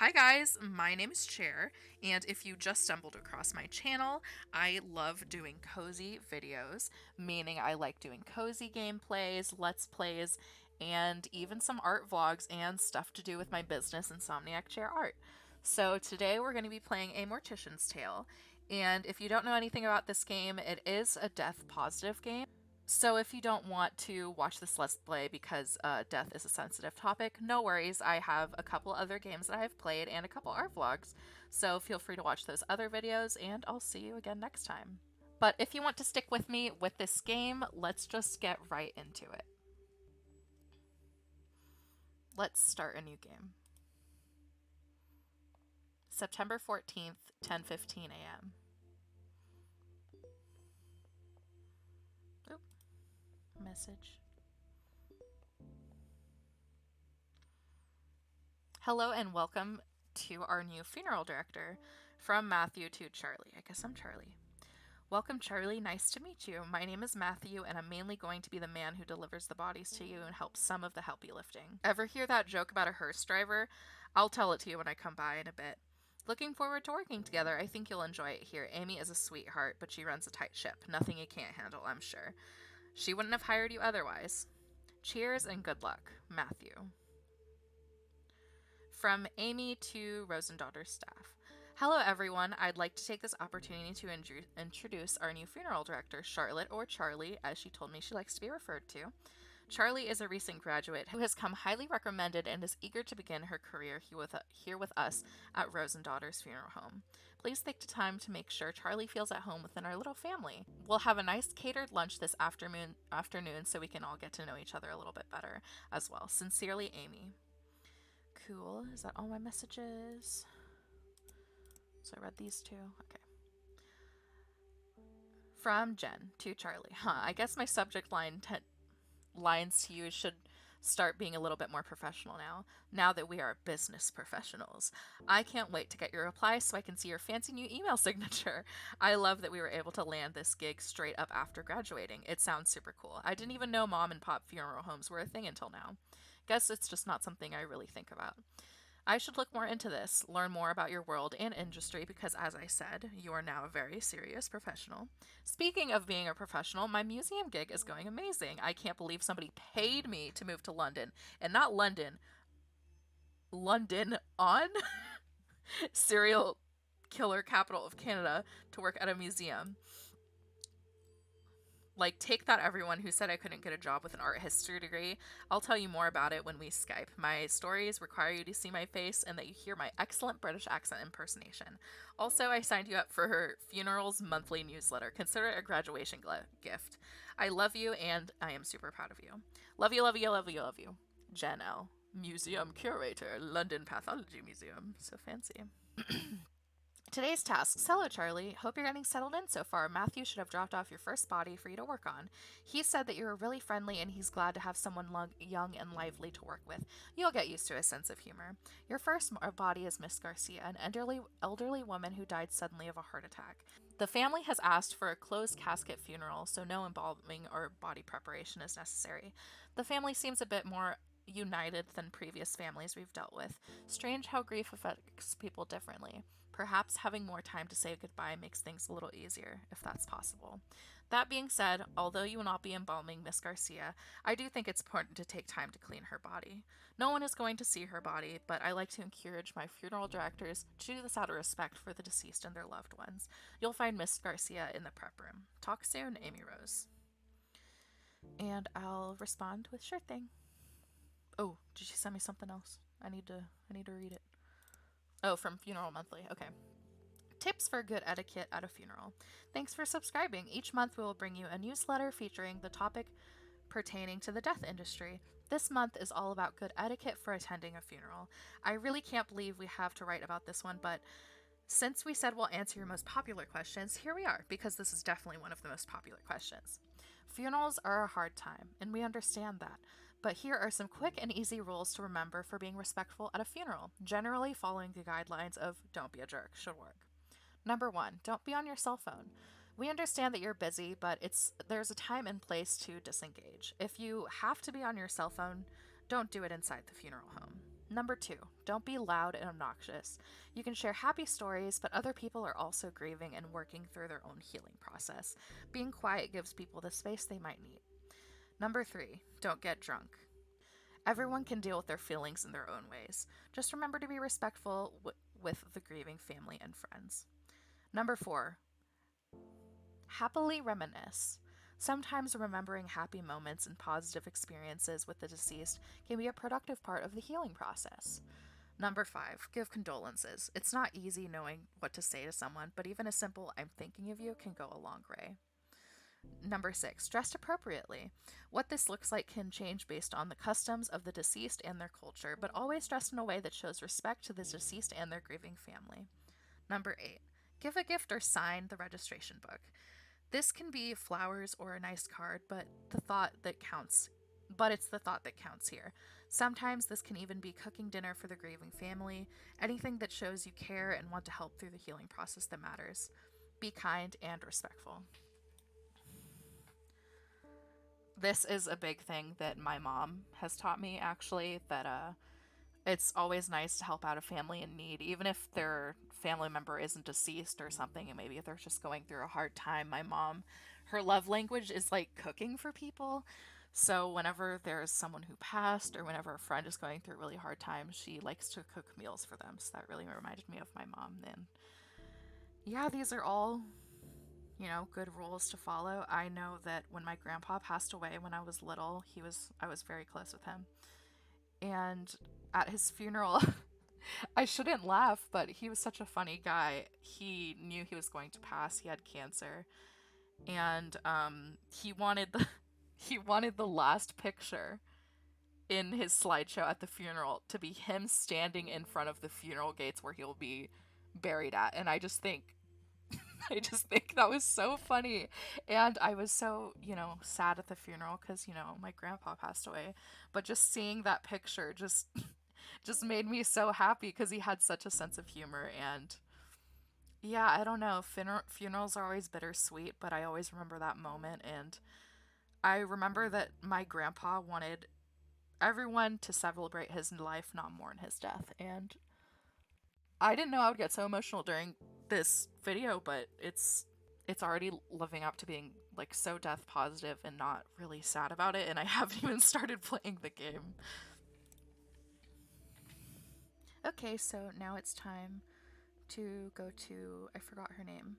Hi guys, my name is Chair, and if you just stumbled across my channel, I love doing cozy videos, meaning I like doing cozy gameplays, let's plays, and even some art vlogs and stuff to do with my business, Insomniac Chair Art. So today we're going to be playing a Mortician's Tale, and if you don't know anything about this game, it is a death positive game. So if you don't want to watch this Let's Play because death is a sensitive topic, no worries. I have a couple other games that I have played and a couple art vlogs, so feel free to watch those other videos, and I'll see you again next time. But if you want to stick with me with this game, let's just get right into it. Let's start a new game. September 14th, 10:15 a.m. Oop. Message. Hello and welcome to our new funeral director. From Matthew to Charlie. I guess I'm Charlie. Welcome, Charlie. Nice to meet you. My name is Matthew, and I'm mainly going to be the man who delivers the bodies to you and helps some of the heavy lifting. Ever hear that joke about a hearse driver? I'll tell it to you when I come by in a bit. Looking forward to working together. I think you'll enjoy it here. Amy is a sweetheart, but she runs a tight ship. Nothing you can't handle, I'm sure. She wouldn't have hired you otherwise. Cheers and good luck, Matthew. From Amy to Rosendotter's staff. Hello everyone, I'd like to take this opportunity to introduce our new funeral director, Charlotte, or Charlie, as she told me she likes to be referred to. Charlie is a recent graduate who has come highly recommended and is eager to begin her career here with us at Rosendotter's funeral home. Please take the time to make sure Charlie feels at home within our little family. We'll have a nice catered lunch this afternoon so we can all get to know each other a little bit better as well. Sincerely, Amy. Cool. Is that all my messages? So I read these two. Okay. From Jen to Charlie. I guess my subject lines to you should start being a little bit more professional now that we are business professionals. I can't wait to get your reply so I can see your fancy new email signature. I love that we were able to land this gig straight up after graduating. It sounds super cool. I didn't even know mom and pop funeral homes were a thing until now. Guess it's just not something I really think about. I should look more into this, learn more about your world and industry because, as I said, you are now a very serious professional. Speaking of being a professional, my museum gig is going amazing. I can't believe somebody paid me to move to London. And not London. London on serial killer capital of Canada to work at a museum. Like, take that, everyone who said I couldn't get a job with an art history degree. I'll tell you more about it when we Skype. My stories require you to see my face and that you hear my excellent British accent impersonation. Also, I signed you up for her funeral's monthly newsletter. Consider it a graduation gift. I love you, and I am super proud of you. Love you, love you, love you, love you. Jen L. Museum Curator, London Pathology Museum. So fancy. Today's tasks. Hello, Charlie. Hope you're getting settled in so far. Matthew should have dropped off your first body for you to work on. He said that you were really friendly and he's glad to have someone young and lively to work with. You'll get used to his sense of humor. Your first body is Miss Garcia, an elderly woman who died suddenly of a heart attack. The family has asked for a closed casket funeral, so no embalming or body preparation is necessary. The family seems a bit more united than previous families we've dealt with. Strange how grief affects people differently. Perhaps having more time to say goodbye makes things a little easier, if that's possible. That being said, although you will not be embalming Miss Garcia, I do think it's important to take time to clean her body. No one is going to see her body, but I like to encourage my funeral directors to do this out of respect for the deceased and their loved ones. You'll find Miss Garcia in the prep room. Talk soon, Amy Rose. And I'll respond with sure thing. Oh, did she send me something else? I need to read it. Oh, from Funeral Monthly. Okay. Tips for good etiquette at a funeral. Thanks for subscribing. Each month we will bring you a newsletter featuring the topic pertaining to the death industry. This month is all about good etiquette for attending a funeral. I really can't believe we have to write about this one, but since we said we'll answer your most popular questions, here we are, because this is definitely one of the most popular questions. Funerals are a hard time, and we understand that, but here are some quick and easy rules to remember for being respectful at a funeral. Generally, following the guidelines of don't be a jerk should work. Number 1, don't be on your cell phone. We understand that you're busy, but there's a time and place to disengage. If you have to be on your cell phone, don't do it inside the funeral home. Number 2, don't be loud and obnoxious. You can share happy stories, but other people are also grieving and working through their own healing process. Being quiet gives people the space they might need. Number 3, don't get drunk. Everyone can deal with their feelings in their own ways. Just remember to be respectful with the grieving family and friends. Number 4, happily reminisce. Sometimes remembering happy moments and positive experiences with the deceased can be a productive part of the healing process. Number 5, give condolences. It's not easy knowing what to say to someone, but even a simple "I'm thinking of you" can go a long way. Number 6, dressed appropriately. What this looks like can change based on the customs of the deceased and their culture, but always dress in a way that shows respect to the deceased and their grieving family. Number 8, give a gift or sign the registration book. This can be flowers or a nice card, but it's the thought that counts here. Sometimes this can even be cooking dinner for the grieving family, anything that shows you care and want to help through the healing process that matters. Be kind and respectful. This is a big thing that my mom has taught me, actually, that it's always nice to help out a family in need, even if their family member isn't deceased or something, and maybe if they're just going through a hard time. My mom, her love language is like cooking for people. So whenever there's someone who passed or whenever a friend is going through a really hard time, she likes to cook meals for them. So that really reminded me of my mom. And yeah, these are all, good rules to follow. I know that when my grandpa passed away when I was little, I was very close with him. And at his funeral, I shouldn't laugh, but he was such a funny guy. He knew he was going to pass. He had cancer, and he wanted the last picture in his slideshow at the funeral to be him standing in front of the funeral gates where he'll be buried at. And I just think that was so funny. And I was so, sad at the funeral because, my grandpa passed away. But just seeing that picture just made me so happy because he had such a sense of humor. And yeah, I don't know. Funerals are always bittersweet, but I always remember that moment. And I remember that my grandpa wanted everyone to celebrate his life, not mourn his death. And I didn't know I would get so emotional during this video, but it's already living up to being like so death positive and not really sad about it, and I haven't even started playing the game. Okay, so now it's time to go to, I forgot her name,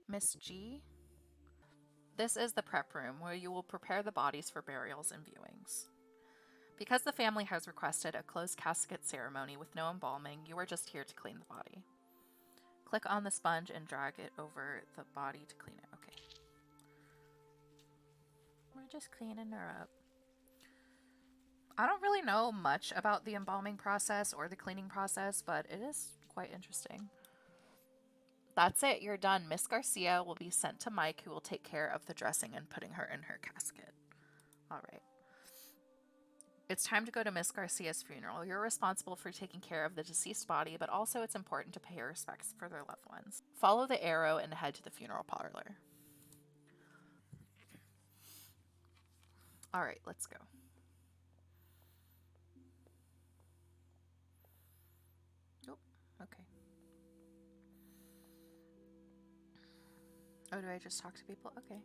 Miss G. This is the prep room where you will prepare the bodies for burials and viewings. Because the family has requested a closed casket ceremony with no embalming, you are just here to clean the body. Click on the sponge and drag it over the body to clean it. Okay. We're just cleaning her up. I don't really know much about the embalming process or the cleaning process, but it is quite interesting. That's it, you're done. Miss Garcia will be sent to Mike, who will take care of the dressing and putting her in her casket. All right. It's time to go to Miss Garcia's funeral. You're responsible for taking care of the deceased body, but also it's important to pay your respects for their loved ones. Follow the arrow and head to the funeral parlor. All right, let's go. Oh, okay. Oh, do I just talk to people? Okay.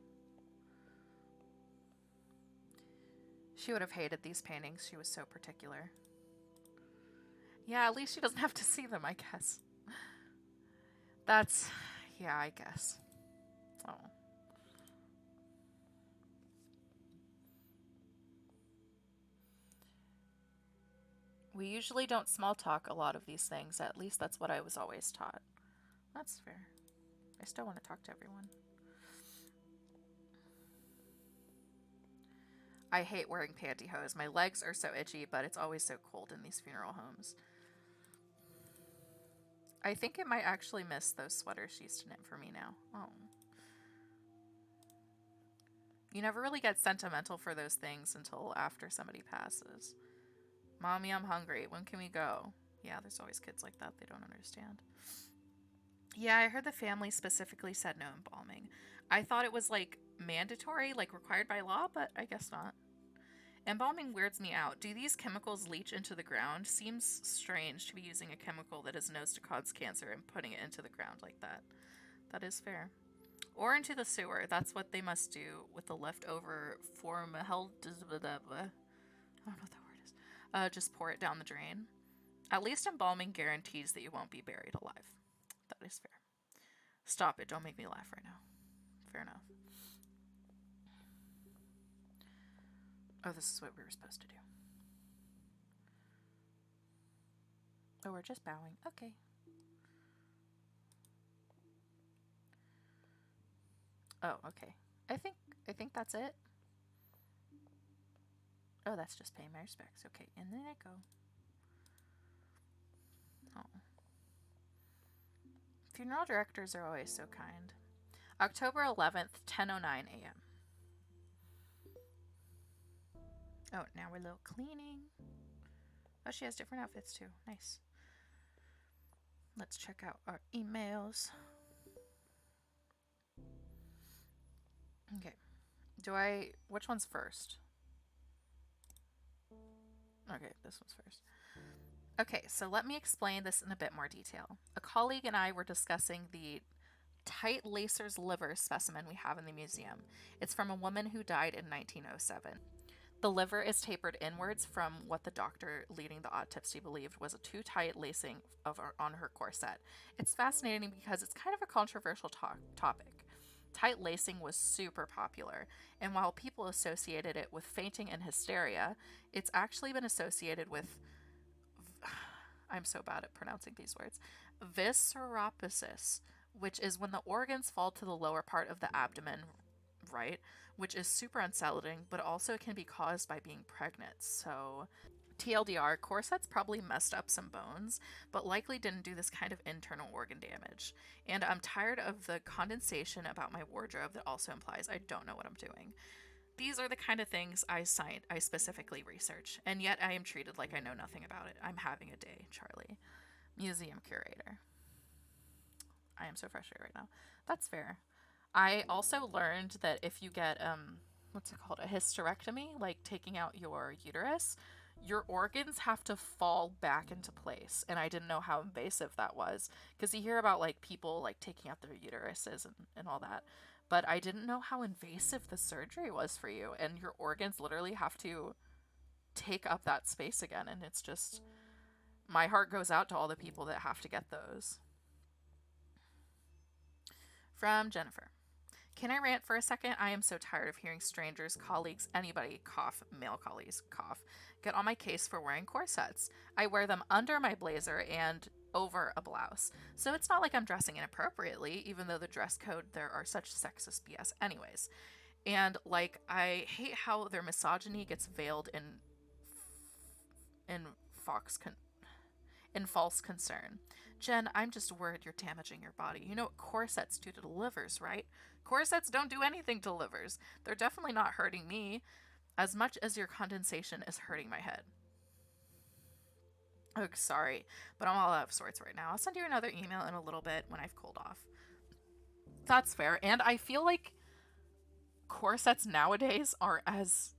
She would have hated these paintings. She was so particular. Yeah, at least she doesn't have to see them, I guess. Yeah, I guess. Oh. We usually don't small talk a lot of these things. At least that's what I was always taught. That's fair. I still want to talk to everyone. I hate wearing pantyhose. My legs are so itchy, but it's always so cold in these funeral homes. I think it might actually miss those sweaters she used to knit for me now. Oh. You never really get sentimental for those things until after somebody passes. Mommy, I'm hungry. When can we go? Yeah, there's always kids like that. They don't understand. Yeah, I heard the family specifically said no embalming. I thought it was like mandatory, like required by law, but I guess not. Embalming weirds me out. Do these chemicals leach into the ground? Seems strange to be using a chemical that is known to cause cancer and putting it into the ground like that. That is fair. Or into the sewer. That's what they must do with the leftover formaldehyde. I don't know what that word is. Just pour it down the drain. At least embalming guarantees that you won't be buried alive. That is fair. Stop it. Don't make me laugh right now. Fair enough. Oh, this is what we were supposed to do. Oh, we're just bowing. Okay. Oh, okay. I think that's it. Oh, that's just paying my respects. Okay, and then I go. Oh. Funeral directors are always so kind. October 11th, 10:09 a.m. Oh, now we're a little cleaning. Oh, she has different outfits too. Nice. Let's check out our emails. Okay. Which one's first? Okay, this one's first. Okay, so let me explain this in a bit more detail. A colleague and I were discussing the tight lacer's liver specimen we have in the museum. It's from a woman who died in 1907. The liver is tapered inwards from what the doctor leading the autopsy believed was a too tight lacing on her corset. It's fascinating because it's kind of a controversial topic. Tight lacing was super popular, and while people associated it with fainting and hysteria, it's actually been associated with, I'm so bad at pronouncing these words, visceropsis, which is when the organs fall to the lower part of the abdomen, right? Which is super unsettling, but also can be caused by being pregnant. So, TLDR, corsets probably messed up some bones, but likely didn't do this kind of internal organ damage. And I'm tired of the condensation about my wardrobe that also implies I don't know what I'm doing. These are the kind of things I specifically research, and yet I am treated like I know nothing about it. I'm having a day, Charlie. Museum curator. I am so frustrated right now. That's fair. I also learned that if you get what's it called, a hysterectomy, like taking out your uterus, your organs have to fall back into place. And I didn't know how invasive that was, because you hear about like people like taking out their uteruses and all that, but I didn't know how invasive the surgery was for you, and your organs literally have to take up that space again. And it's just, my heart goes out to all the people that have to get those. From Jennifer. Can I rant for a second? I am so tired of hearing strangers, colleagues, anybody, cough, male colleagues, cough, get on my case for wearing corsets. I wear them under my blazer and over a blouse. So it's not like I'm dressing inappropriately, even though the dress code, there are such sexist BS anyways. And like, I hate how their misogyny gets veiled in fox con- in false concern. Jen, I'm just worried you're damaging your body. You know what corsets do to the livers, right? Corsets don't do anything to livers. They're definitely not hurting me as much as your condensation is hurting my head. Oh, sorry, but I'm all out of sorts right now. I'll send you another email in a little bit when I've cooled off. That's fair. And I feel like corsets nowadays aren't as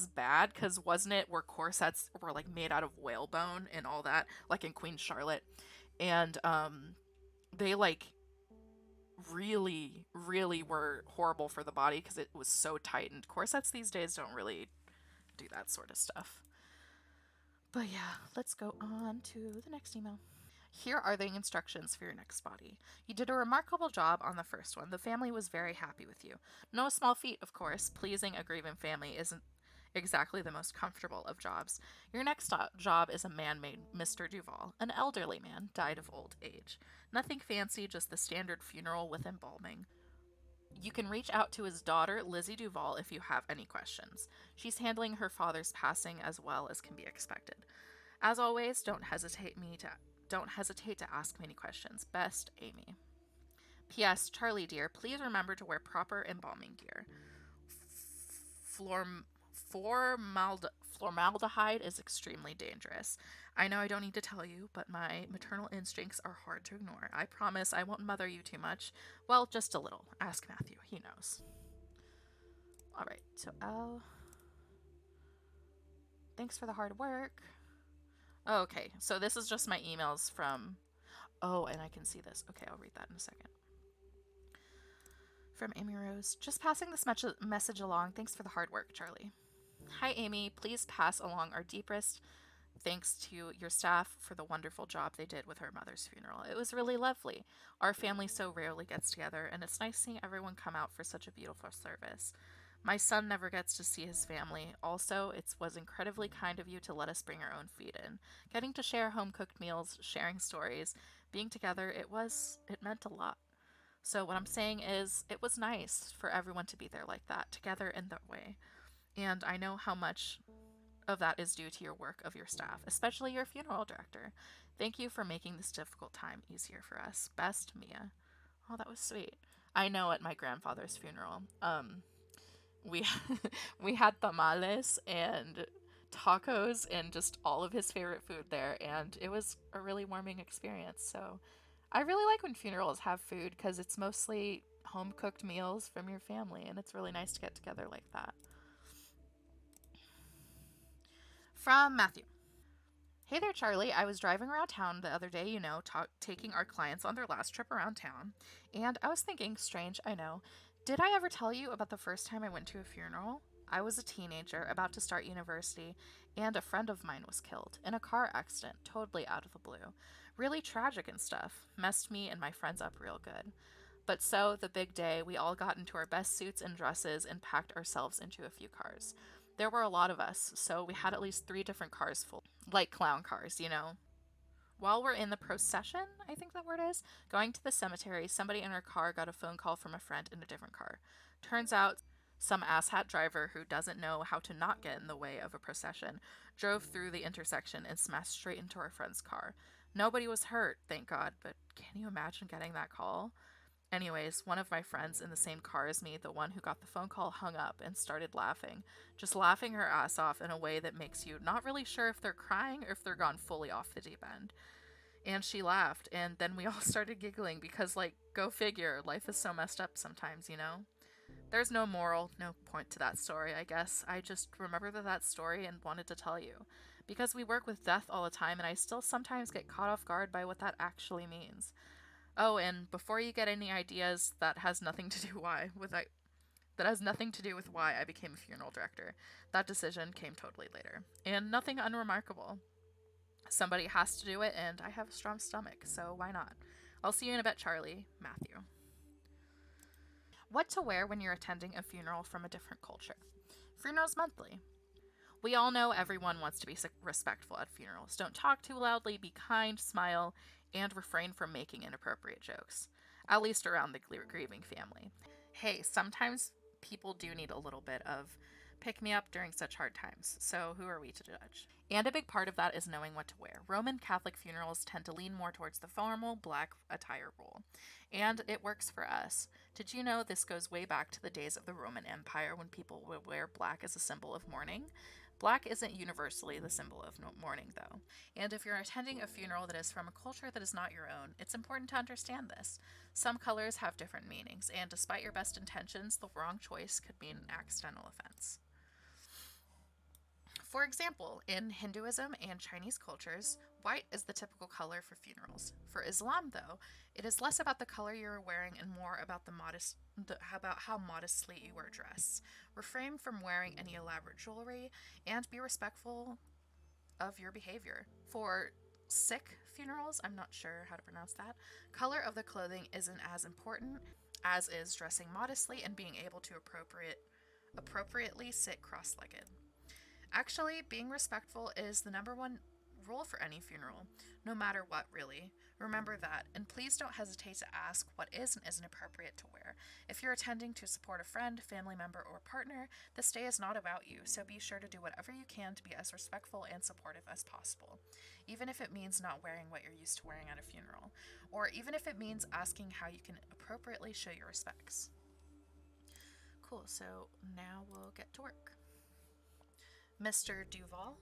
bad, because wasn't it where corsets were like made out of whalebone and all that, like in Queen Charlotte, and they like really were horrible for the body because it was so tightened. Corsets these days don't really do that sort of stuff. But yeah, let's go on to the next email. Here are the instructions for your next body. You did a remarkable job on the first one. The family was very happy with you. No small feat, of course. Pleasing a grieving family isn't exactly the most comfortable of jobs. Your next job is a man named Mr. Duval, an elderly man, died of old age. Nothing fancy, just the standard funeral with embalming. You can reach out to his daughter, Lizzie Duval, if you have any questions. She's handling her father's passing as well as can be expected. As always, don't hesitate to ask me any questions. Best, Amy. P.S. Charlie dear, please remember to wear proper embalming gear. Formaldehyde is extremely dangerous. I know I don't need to tell you, but my maternal instincts are hard to ignore. I promise I won't mother you too much. Well, just a little. Ask Matthew. He knows. Alright, so Thanks for the hard work. Oh, okay, so this is just my emails from... Oh, and I can see this. Okay, I'll read that in a second. From Amy Rose. Just passing this message along. Thanks for the hard work, Charlie. Hi, Amy. Please pass along our deepest thanks to your staff for the wonderful job they did with her mother's funeral. It was really lovely. Our family so rarely gets together, and it's nice seeing everyone come out for such a beautiful service. My son never gets to see his family. Also, it was incredibly kind of you to let us bring our own feed in. Getting to share home-cooked meals, sharing stories, being together, it meant a lot. So what I'm saying is, it was nice for everyone to be there like that, together in that way. And I know how much of that is due to your work of your staff, especially your funeral director. Thank you for making this difficult time easier for us. Best, Mia. Oh, that was sweet. I know at my grandfather's funeral, we we had tamales and tacos and just all of his favorite food there, and it was a really warming experience. So I really like when funerals have food because it's mostly home cooked meals from your family, and it's really nice to get together like that. From Matthew. Hey there, Charlie. I was driving around town the other day, taking our clients on their last trip around town, and I was thinking, strange, I know, did I ever tell you about the first time I went to a funeral? I was a teenager about to start university, and a friend of mine was killed in a car accident, totally out of the blue. Really tragic and stuff. Messed me and my friends up real good. But so, the big day, we all got into our best suits and dresses and packed ourselves into a few cars. There were a lot of us, so we had at least three different cars full, like clown cars. While we're in the procession, I think that word is, going to the cemetery, somebody in our car got a phone call from a friend in a different car. Turns out, some asshat driver who doesn't know how to not get in the way of a procession drove through the intersection and smashed straight into our friend's car. Nobody was hurt, thank God, but can you imagine getting that call? Anyways, one of my friends in the same car as me, the one who got the phone call, hung up and started laughing. Just laughing her ass off in a way that makes you not really sure if they're crying or if they're gone fully off the deep end. And she laughed, and then we all started giggling because, like, go figure, life is so messed up sometimes. There's no moral, no point to that story, I guess. I just remember that story and wanted to tell you. Because we work with death all the time, and I still sometimes get caught off guard by what that actually means. Oh, and before you get any ideas, that has nothing to do with why I became a funeral director. That decision came totally later, and nothing unremarkable. Somebody has to do it, and I have a strong stomach, so why not? I'll see you in a bit, Charlie. Matthew. What to wear when you're attending a funeral from a different culture. Funerals Monthly. We all know everyone wants to be respectful at funerals. Don't talk too loudly, be kind, smile, and refrain from making inappropriate jokes. At least around the grieving family. Hey, sometimes people do need a little bit of pick me up during such hard times, so who are we to judge? And a big part of that is knowing what to wear. Roman Catholic funerals tend to lean more towards the formal black attire rule, and it works for us. Did you know this goes way back to the days of the Roman Empire when people would wear black as a symbol of mourning? Black isn't universally the symbol of mourning, though. And if you're attending a funeral that is from a culture that is not your own, it's important to understand this. Some colors have different meanings, and despite your best intentions, the wrong choice could mean an accidental offense. For example, in Hinduism and Chinese cultures, white is the typical color for funerals. For Islam, though, it is less about the color you are wearing and more about about how modestly you wear dress. Refrain from wearing any elaborate jewelry and be respectful of your behavior. For Sikh funerals, I'm not sure how to pronounce that, color of the clothing isn't as important as is dressing modestly and being able to appropriately sit cross-legged. Actually, being respectful is the number one rule for any funeral, no matter what, really. Remember that, and please don't hesitate to ask what is and isn't appropriate to wear. If you're attending to support a friend, family member, or partner, this day is not about you, so be sure to do whatever you can to be as respectful and supportive as possible, even if it means not wearing what you're used to wearing at a funeral, or even if it means asking how you can appropriately show your respects. Cool, so now we'll get to work. Mr. Duval.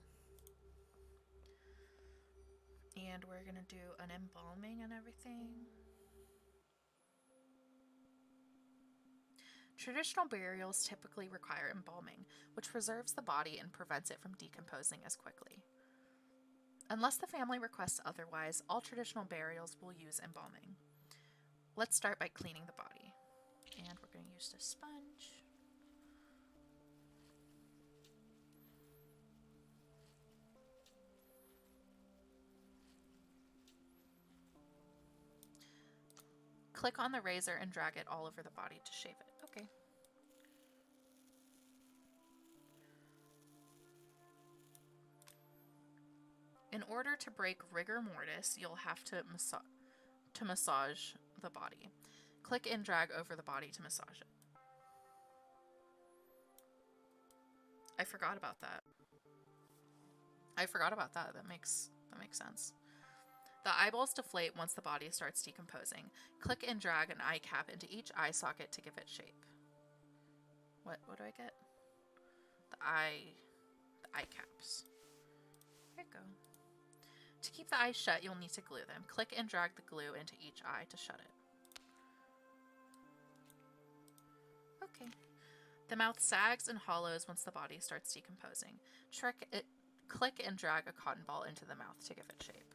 And we're going to do an embalming and everything. Traditional burials typically require embalming, which preserves the body and prevents it from decomposing as quickly. Unless the family requests otherwise, all traditional burials will use embalming. Let's start by cleaning the body. And we're going to use this sponge. Click on the razor and drag it all over the body to shave it. Okay. In order to break rigor mortis, you'll have to massage the body. Click and drag over the body to massage it. I forgot about that. That makes sense. The eyeballs deflate once the body starts decomposing. Click and drag an eye cap into each eye socket to give it shape. What do I get? The eye caps. There you go. To keep the eyes shut, you'll need to glue them. Click and drag the glue into each eye to shut it. Okay. The mouth sags and hollows once the body starts decomposing. Click and drag a cotton ball into the mouth to give it shape.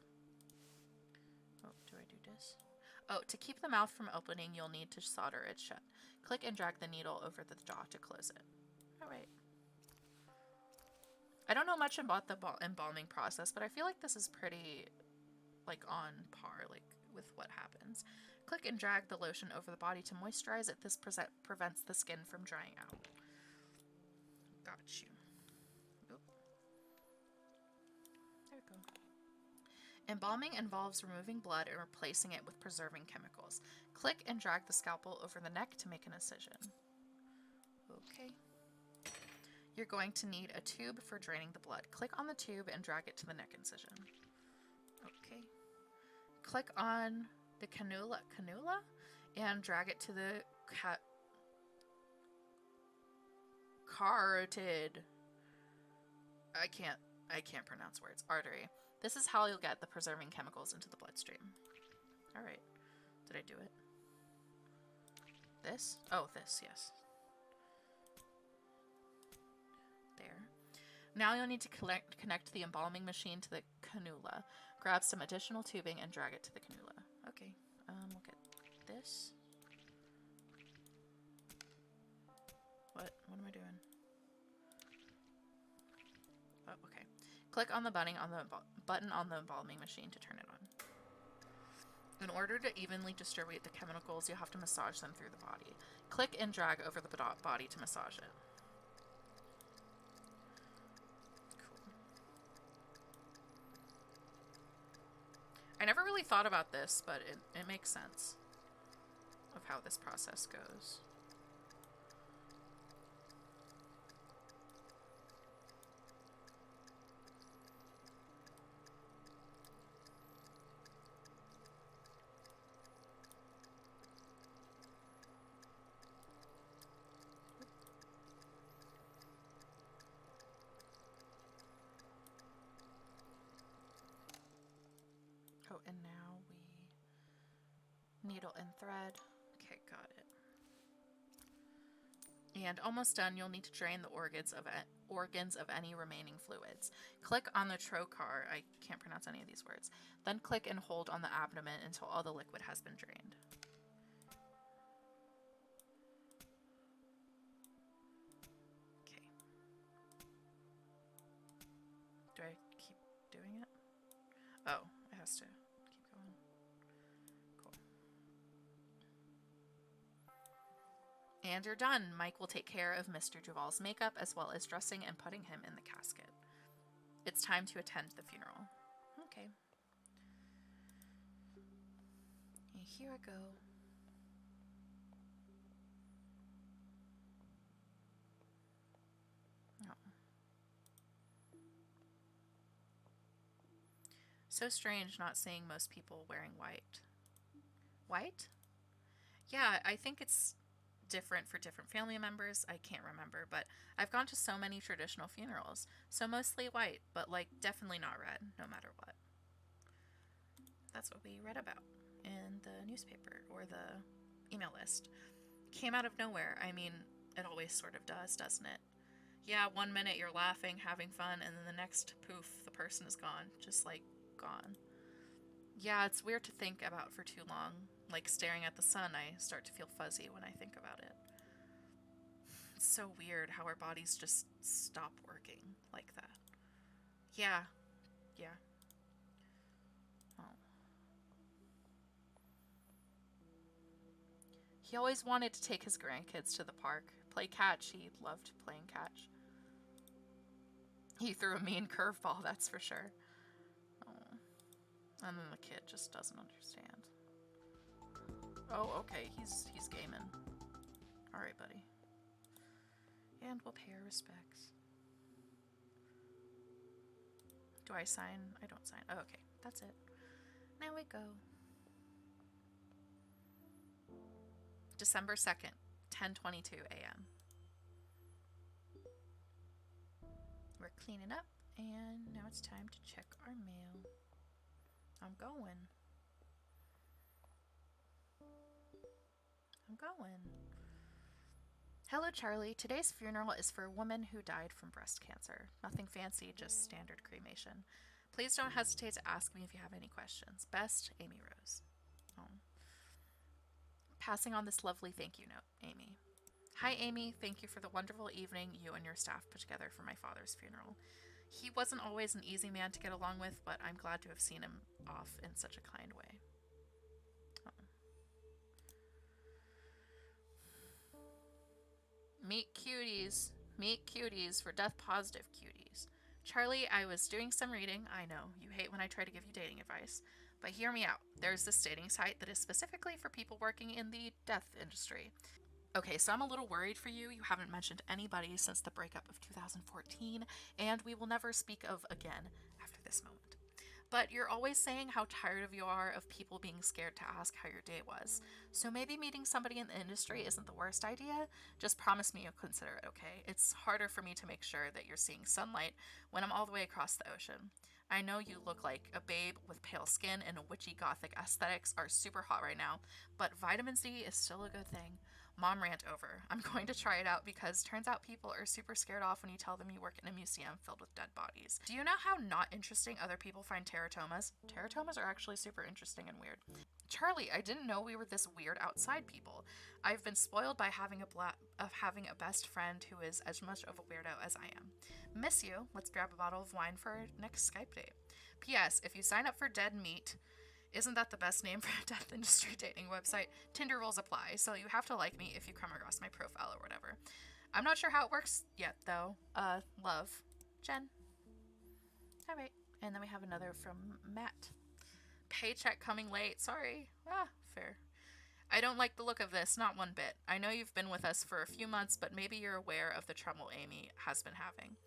Oh, do I do this? Oh, to keep the mouth from opening, you'll need to solder it shut. Click and drag the needle over the jaw to close it. All right. I don't know much about the embalming process, but I feel like this is pretty, like, on par, like, with what happens. Click and drag the lotion over the body to moisturize it. This prevents the skin from drying out. Got you. Oop. There we go. Embalming involves removing blood and replacing it with preserving chemicals. Click and drag the scalpel over the neck to make an incision. Okay. You're going to need a tube for draining the blood. Click on the tube and drag it to the neck incision. Okay. Click on the cannula and drag it to the carotid. I can't pronounce words. Artery. This is how you'll get the preserving chemicals into the bloodstream. All right. Did I do it? This? Oh, this, yes. There. Now you'll need to connect the embalming machine to the cannula. Grab some additional tubing and drag it to the cannula. Okay. We'll get this. What am I doing? Oh, okay. Click on the button on the embalming machine to turn it on. In order to evenly distribute the chemicals, you'll have to massage them through the body. Click and drag over the body to massage it. Cool. I never really thought about this, but it makes sense of how this process goes. Oh, and now we needle and thread. Okay, got it. And almost done. You'll need to drain the organs of any remaining fluids. Click on the trocar. I can't pronounce any of these words. Then click and hold on the abdomen until all the liquid has been drained. Okay. Do I keep doing it? Oh, it has to keep going. Cool. And you're done. Mike will take care of Mr. Duval's makeup as well as dressing and putting him in the casket. It's time to attend the funeral. Okay. And here I go. Oh. So strange not seeing most people wearing white. White? Yeah, I think it's different for different family members. I can't remember, but I've gone to so many traditional funerals. So mostly white, but like definitely not red, no matter what. That's what we read about in the newspaper or the email list. Came out of nowhere. I mean, it always sort of does, doesn't it? Yeah, 1 minute you're laughing, having fun, and then the next, poof, the person is gone. Just like, gone. Yeah, it's weird to think about for too long. Like staring at the sun, I start to feel fuzzy when I think about it. It's so weird how our bodies just stop working like that. Yeah, yeah. Oh. He always wanted to take his grandkids to the park. Play catch. He loved playing catch. He threw a mean curveball, that's for sure. Oh. And then the kid just doesn't understand. Oh, okay, he's gaming. Alright, buddy. And we'll pay our respects. Do I sign? I don't sign. Oh, okay, that's it. Now we go. December 2nd, 10:22 a.m. We're cleaning up, and now it's time to check our mail. I'm going. Hello, Charlie. Today's funeral is for a woman who died from breast cancer. Nothing fancy, just standard cremation. Please don't hesitate to ask me if you have any questions. Best, Amy Rose. Oh. Passing on this lovely thank you note, Amy. Hi, Amy. Thank you for the wonderful evening you and your staff put together for my father's funeral. He wasn't always an easy man to get along with, but I'm glad to have seen him off in such a kind way. Meet cuties. Meet cuties for death positive cuties. Charlie, I was doing some reading. I know, you hate when I try to give you dating advice. But hear me out. There's this dating site that is specifically for people working in the death industry. Okay, so I'm a little worried for you. You haven't mentioned anybody since the breakup of 2014, and we will never speak of again after this moment. But you're always saying how tired of you are of people being scared to ask how your day was. So maybe meeting somebody in the industry isn't the worst idea. Just promise me you'll consider it, okay? It's harder for me to make sure that you're seeing sunlight when I'm all the way across the ocean. I know you look like a babe with pale skin and witchy gothic aesthetics are super hot right now, but vitamin C is still a good thing. Mom rant over. I'm going to try it out because turns out people are super scared off when you tell them you work in a museum filled with dead bodies. Do you know how not interesting other people find teratomas? Teratomas are actually super interesting and weird. Charlie, I didn't know we were this weird outside people. I've been spoiled by having a best friend who is as much of a weirdo as I am. Miss you. Let's grab a bottle of wine for our next Skype date. P.S. If you sign up for Dead Meat, isn't that the best name for a death industry dating website? Tinder rules apply, so you have to like me if you come across my profile or whatever. I'm not sure how it works yet, though. Love. Jen. Alright. And then we have another from Matt. Paycheck coming late. Sorry. Fair. I don't like the look of this, not one bit. I know you've been with us for a few months, but maybe you're aware of the trouble Amy has been having.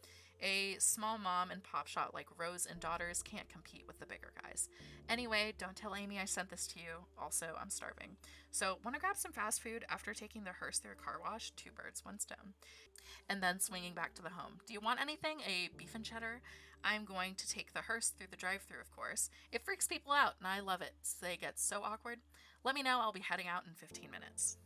A small mom and pop shop like Rose and Daughters can't compete with the bigger guys. Anyway, don't tell Amy I sent this to you. Also, I'm starving. So, want to grab some fast food after taking the hearse through a car wash? 2 birds, 1 stone. And then swinging back to the home. Do you want anything? A beef and cheddar? I'm going to take the hearse through the drive-thru, of course. It freaks people out, and I love it. They get so awkward. Let me know. I'll be heading out in 15 minutes.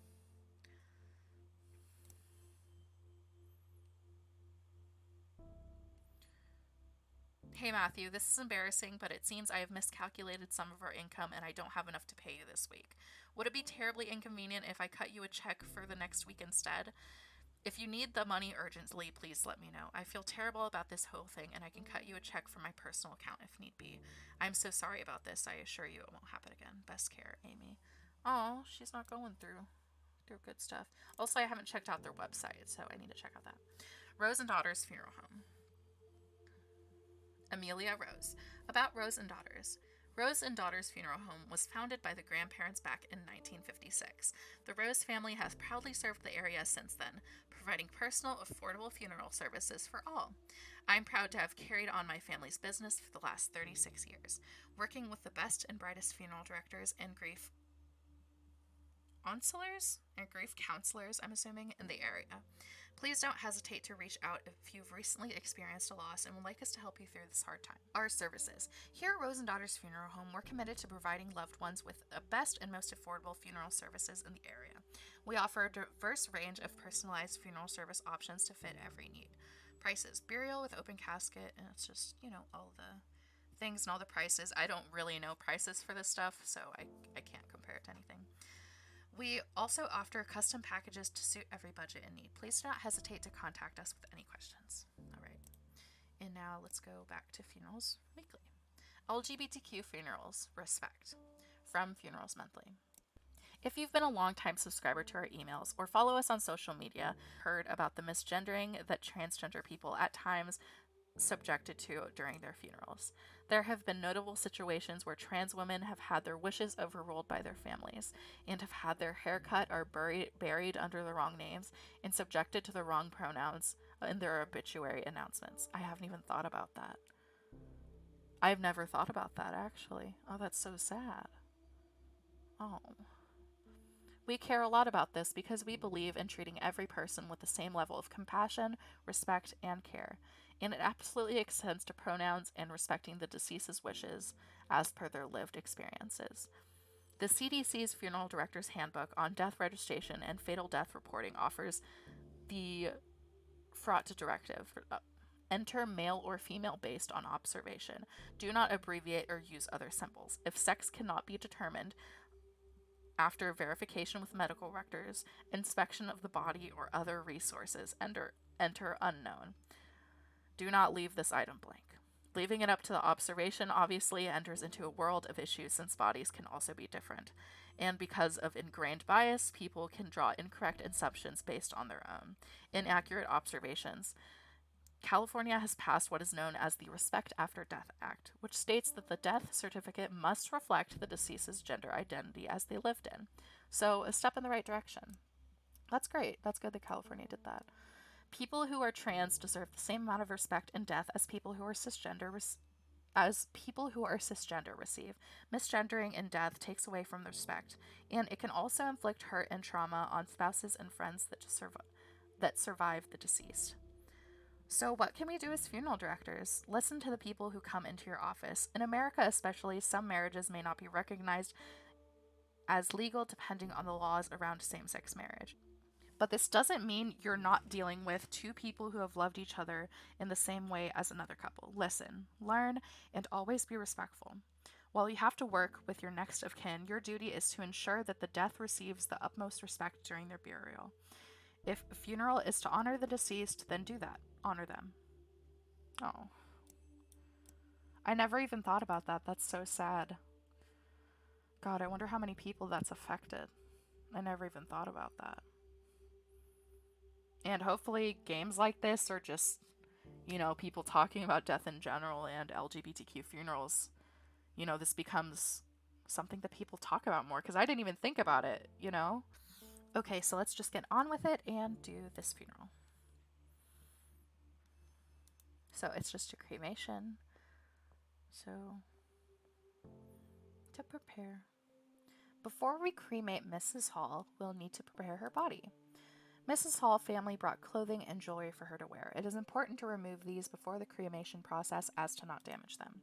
Hey Matthew, this is embarrassing, but it seems I have miscalculated some of our income and I don't have enough to pay you this week. Would it be terribly inconvenient if I cut you a check for the next week instead? If you need the money urgently, please let me know. I feel terrible about this whole thing and I can cut you a check from my personal account if need be. I'm so sorry about this. I assure you it won't happen again. Best care, Amy. Oh, she's not going through good stuff. Also, I haven't checked out their website, so I need to check out that. Rose and Daughters Funeral Home. Amelia Rose. About Rose and Daughters. Rose and Daughters Funeral Home was founded by the grandparents back in 1956. The Rose family has proudly served the area since then, providing personal, affordable funeral services for all. I'm proud to have carried on my family's business for the last 36 years, working with the best and brightest funeral directors and grief counselors and grief counselors, I'm assuming, in the area. Please don't hesitate to reach out if you've recently experienced a loss and would like us to help you through this hard time. Our services. Here at Rose and Daughters Funeral Home, we're committed to providing loved ones with the best and most affordable funeral services in the area. We offer a diverse range of personalized funeral service options to fit every need. Prices. Burial with open casket, and it's just, all the things and all the prices. I don't really know prices for this stuff, so I can't compare it to anything. We also offer custom packages to suit every budget and need. Please do not hesitate to contact us with any questions. All right. And now let's go back to Funerals Weekly. LGBTQ Funerals Respect from Funerals Monthly. If you've been a long-time subscriber to our emails or follow us on social media, heard about the misgendering that transgender people at times subjected to during their funerals. There have been notable situations where trans women have had their wishes overruled by their families and have had their hair cut or buried under the wrong names and subjected to the wrong pronouns in their obituary announcements. I haven't even thought about that. I've never thought about that, actually. Oh, that's so sad. Oh. We care a lot about this because we believe in treating every person with the same level of compassion, respect, and care, and it absolutely extends to pronouns and respecting the deceased's wishes as per their lived experiences. The CDC's Funeral Director's Handbook on Death Registration and Fatal Death Reporting offers the FROT directive. Enter male or female based on observation. Do not abbreviate or use other symbols. If sex cannot be determined, after verification with medical records, inspection of the body, or other resources, enter unknown. Do not leave this item blank. Leaving it up to the observation obviously enters into a world of issues since bodies can also be different. And because of ingrained bias, people can draw incorrect assumptions based on their own inaccurate observations. California has passed what is known as the Respect After Death Act, which states that the death certificate must reflect the deceased's gender identity as they lived in. So, a step in the right direction. That's great. That's good that California did that. People who are trans deserve the same amount of respect in death as people who are cisgender receive. Misgendering in death takes away from the respect, and it can also inflict hurt and trauma on spouses and friends that survive the deceased. So what can we do as funeral directors? Listen to the people who come into your office. In America especially, some marriages may not be recognized as legal depending on the laws around same-sex marriage. But this doesn't mean you're not dealing with two people who have loved each other in the same way as another couple. Listen, learn, and always be respectful. While you have to work with your next of kin, your duty is to ensure that the death receives the utmost respect during their burial. If a funeral is to honor the deceased, then do that. Honor them. Oh. I never even thought about that. That's so sad. God, I wonder how many people that's affected. I never even thought about that. And hopefully games like this are just, people talking about death in general and LGBTQ funerals. This becomes something that people talk about more because I didn't even think about it, Okay, so let's just get on with it and do this funeral. So it's just a cremation. So, to prepare. Before we cremate Mrs. Hall, we'll need to prepare her body. Mrs. Hall family brought clothing and jewelry for her to wear. It is important to remove these before the cremation process as to not damage them.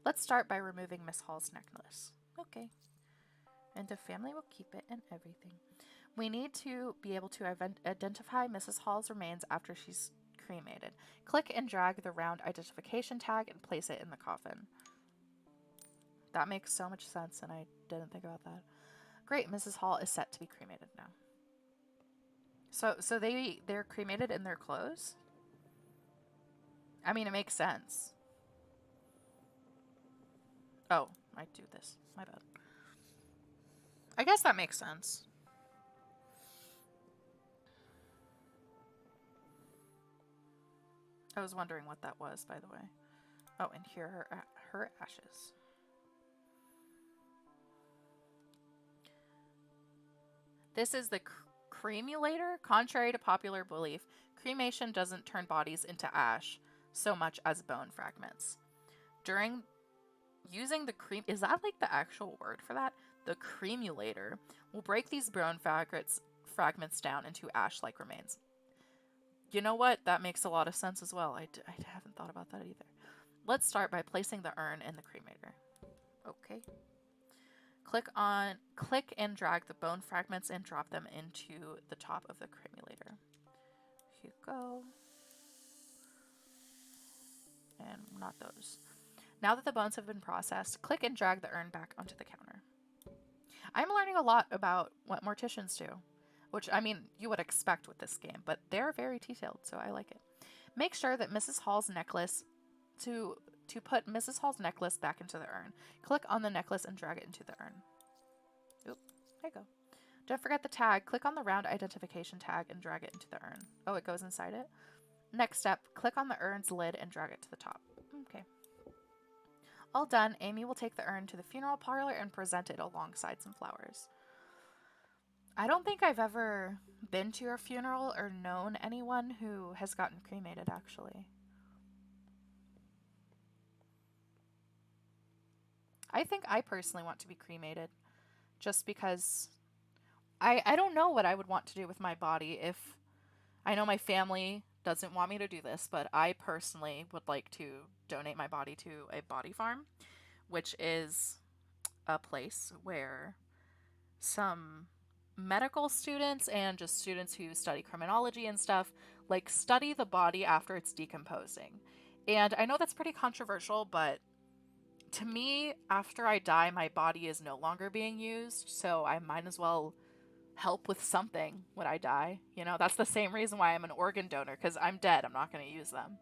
Let's start by removing Miss Hall's necklace. Okay. And the family will keep it and everything. We need to be able to identify Mrs. Hall's remains after she's cremated. Click and drag the round identification tag and place it in the coffin. That makes so much sense, and I didn't think about that. Great, Mrs. Hall is set to be cremated now. So they're cremated in their clothes? I mean, it makes sense. Oh, I do this. My bad. I guess that makes sense. I was wondering what that was, by the way. Oh, and here are her ashes. This is the cremulator. Contrary to popular belief, cremation doesn't turn bodies into ash so much as bone fragments. During Using the cream, is that like the actual word for that? The cremulator will break these bone fragments down into ash-like remains. You know what? That makes a lot of sense as well. I haven't thought about that either. Let's start by placing the urn in the cremator. Okay. Click and drag the bone fragments and drop them into the top of the cremulator. Here you go. And not those. Now that the bones have been processed, click and drag the urn back onto the counter. I'm learning a lot about what morticians do, which, I mean, you would expect with this game, but they're very detailed, so I like it. Make sure that Mrs. Hall's necklace, to put Mrs. Hall's necklace back into the urn, click on the necklace and drag it into the urn. Oop, there you go. Don't forget the tag. Click on the round identification tag and drag it into the urn. Oh, it goes inside it? Next step, click on the urn's lid and drag it to the top. Okay. All done, Amy will take the urn to the funeral parlor and present it alongside some flowers. I don't think I've ever been to a funeral or known anyone who has gotten cremated, actually. I think I personally want to be cremated just because I don't know what I would want to do with my body if I know my family doesn't want me to do this, but I personally would like to donate my body to a body farm, which is a place where some medical students and just students who study criminology and stuff like study the body after it's decomposing. And I know that's pretty controversial, but to me, after I die, my body is no longer being used, so I might as well help with something when I die. You know, that's the same reason why I'm an organ donor, because I'm dead. I'm not going to use them.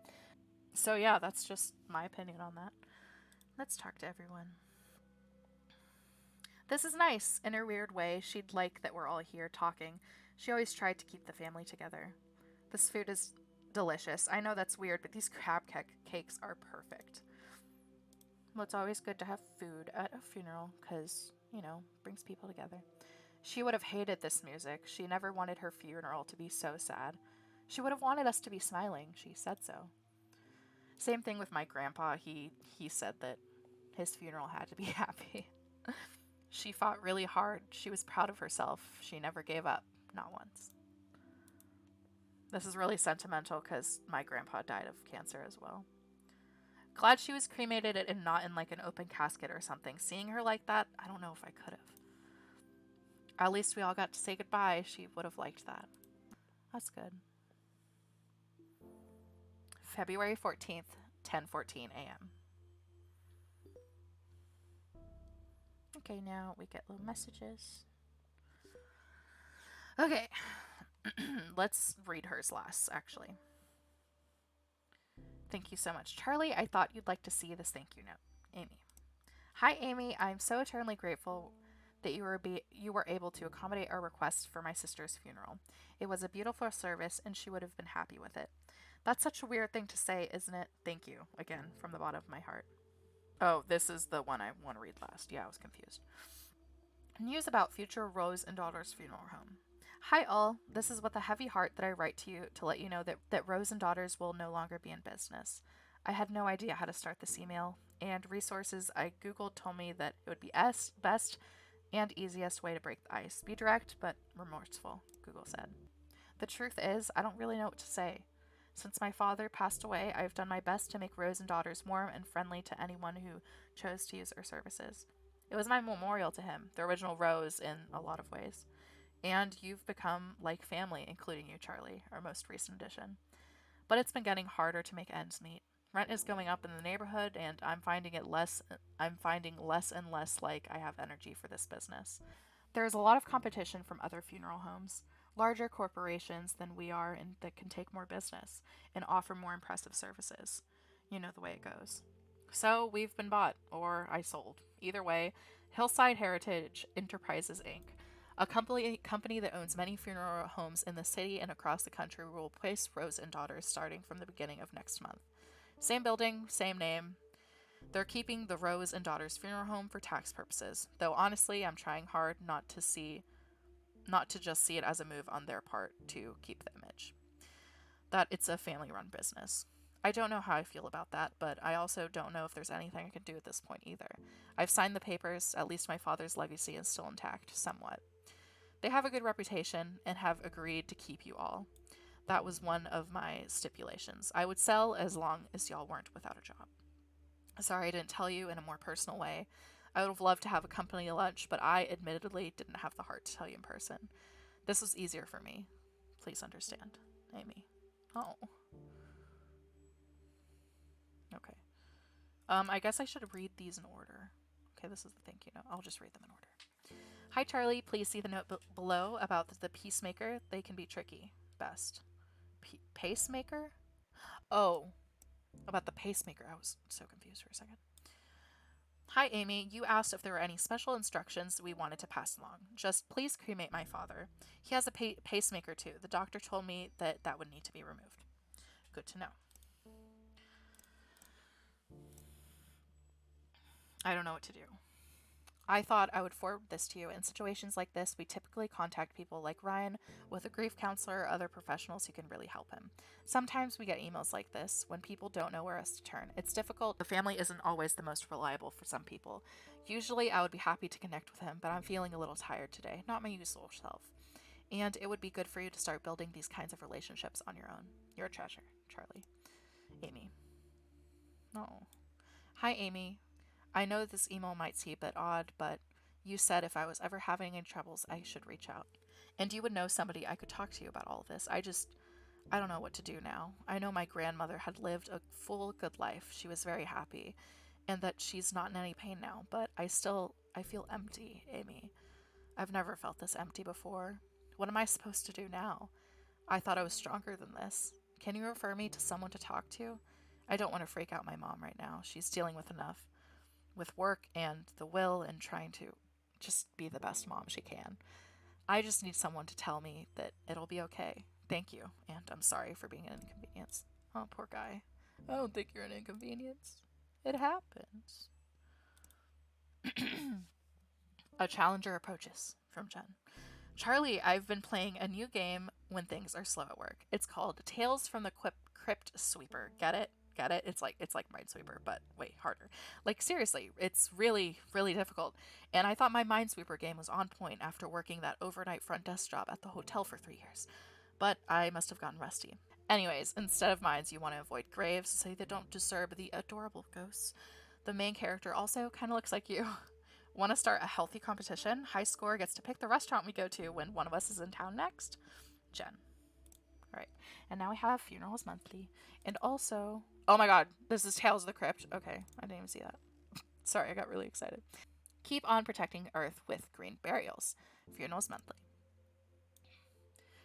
So yeah, that's just my opinion on that. Let's talk to everyone. This is nice. In her weird way, she'd like that we're all here talking. She always tried to keep the family together. This food is delicious. I know that's weird, but these crab cakes are perfect. Well, it's always good to have food at a funeral because, you know, brings people together. She would have hated this music. She never wanted her funeral to be so sad. She would have wanted us to be smiling. She said so. Same thing with my grandpa. He said that his funeral had to be happy. She fought really hard. She was proud of herself. She never gave up. Not once. This is really sentimental because my grandpa died of cancer as well. Glad she was cremated and not in like an open casket or something. Seeing her like that, I don't know if I could have. At least we all got to say goodbye. She would have liked that. That's good. February 14th, 10:14 a.m. Okay, now we get little messages. Okay. Let's read hers last, actually. Thank you so much, Charlie. I thought you'd like to see this thank you note. Amy. Hi, Amy. I'm so eternally grateful that you were able to accommodate our request for my sister's funeral. It was a beautiful service, and she would have been happy with it. That's such a weird thing to say, isn't it? Thank you, again, from the bottom of my heart. Oh, this is the one I want to read last. Yeah, I was confused. News about future Rose and Daughter's funeral home. Hi all, this is with a heavy heart that I write to you to let you know that Rose and Daughters will no longer be in business. I had no idea how to start this email, and resources I googled told me that it would be best and easiest way to break the ice. Be direct, but remorseful, Google said. The truth is, I don't really know what to say. Since my father passed away, I've done my best to make Rose and Daughters warm and friendly to anyone who chose to use our services. It was my memorial to him, the original Rose in a lot of ways. And you've become like family, including you, Charlie, our most recent addition. But it's been getting harder to make ends meet. Rent is going up in the neighborhood, and I'm finding less and less like I have energy for this business. There is a lot of competition from other funeral homes, larger corporations than we are, and that can take more business and offer more impressive services. You know the way it goes. So we've been bought, or I sold. Either way, Hillside Heritage Enterprises Inc., a company that owns many funeral homes in the city and across the country, will place Rose and Daughters starting from the beginning of next month. Same building, same name. They're keeping the Rose and Daughters funeral home for tax purposes, though honestly I'm trying hard not to just see it as a move on their part to keep the image that it's a family-run business. I don't know how I feel about that, but I also don't know if there's anything I can do at this point either. I've signed the papers, at least my father's legacy is still intact, somewhat. They have a good reputation and have agreed to keep you all. That was one of my stipulations. I would sell as long as y'all weren't without a job. Sorry I didn't tell you in a more personal way. I would have loved to have a company lunch, but I admittedly didn't have the heart to tell you in person. This was easier for me. Please understand, Amy. Oh. Okay. I guess I should read these in order. Okay, this is the thank you note. I'll just read them in order. Hi, Charlie. Please see the note below about the peacemaker. They can be tricky. Best. Pacemaker? Oh, about the pacemaker. I was so confused for a second. Hi, Amy. You asked if there were any special instructions we wanted to pass along. Just please cremate my father. He has a pacemaker too. The doctor told me that that would need to be removed. Good to know. I don't know what to do. I thought I would forward this to you. In situations like this, we typically contact people like Ryan with a grief counselor or other professionals who can really help him. Sometimes we get emails like this when people don't know where else to turn. It's difficult. The family isn't always the most reliable for some people. Usually I would be happy to connect with him, but I'm feeling a little tired today. Not my usual self. And it would be good for you to start building these kinds of relationships on your own. You're a treasure, Charlie. Amy. Oh. Hi, Amy. I know this email might seem a bit odd, but you said if I was ever having any troubles, I should reach out. And you would know somebody I could talk to you about all of this. I don't know what to do now. I know my grandmother had lived a full, good life. She was very happy, and that she's not in any pain now, but I feel empty, Amy. I've never felt this empty before. What am I supposed to do now? I thought I was stronger than this. Can you refer me to someone to talk to? I don't want to freak out my mom right now. She's dealing with enough with work and the will and trying to just be the best mom she can. I just need someone to tell me that it'll be okay. Thank you, and I'm sorry for being an inconvenience. Oh, poor guy. I don't think you're an inconvenience. It happens. A challenger approaches from Jen. Charlie, I've been playing a new game when things are slow at work. It's called Tales from the Crypt Sweeper. Get it? Get it? It's like Minesweeper, but way harder. Like seriously, it's really really difficult. And I thought my Minesweeper game was on point after working that overnight front desk job at the hotel for 3 years. But I must have gotten rusty. Anyways, instead of mines, you want to avoid graves so they don't disturb the adorable ghosts. The main character also kind of looks like you. Want to start a healthy competition? High score gets to pick the restaurant we go to when one of us is in town next. Jen. All right. And now we have Funerals Monthly. And also, oh my god, this is Tales of the Crypt. Okay, I didn't even see that. Sorry, I got really excited. Keep on protecting Earth with green burials. Funerals Monthly.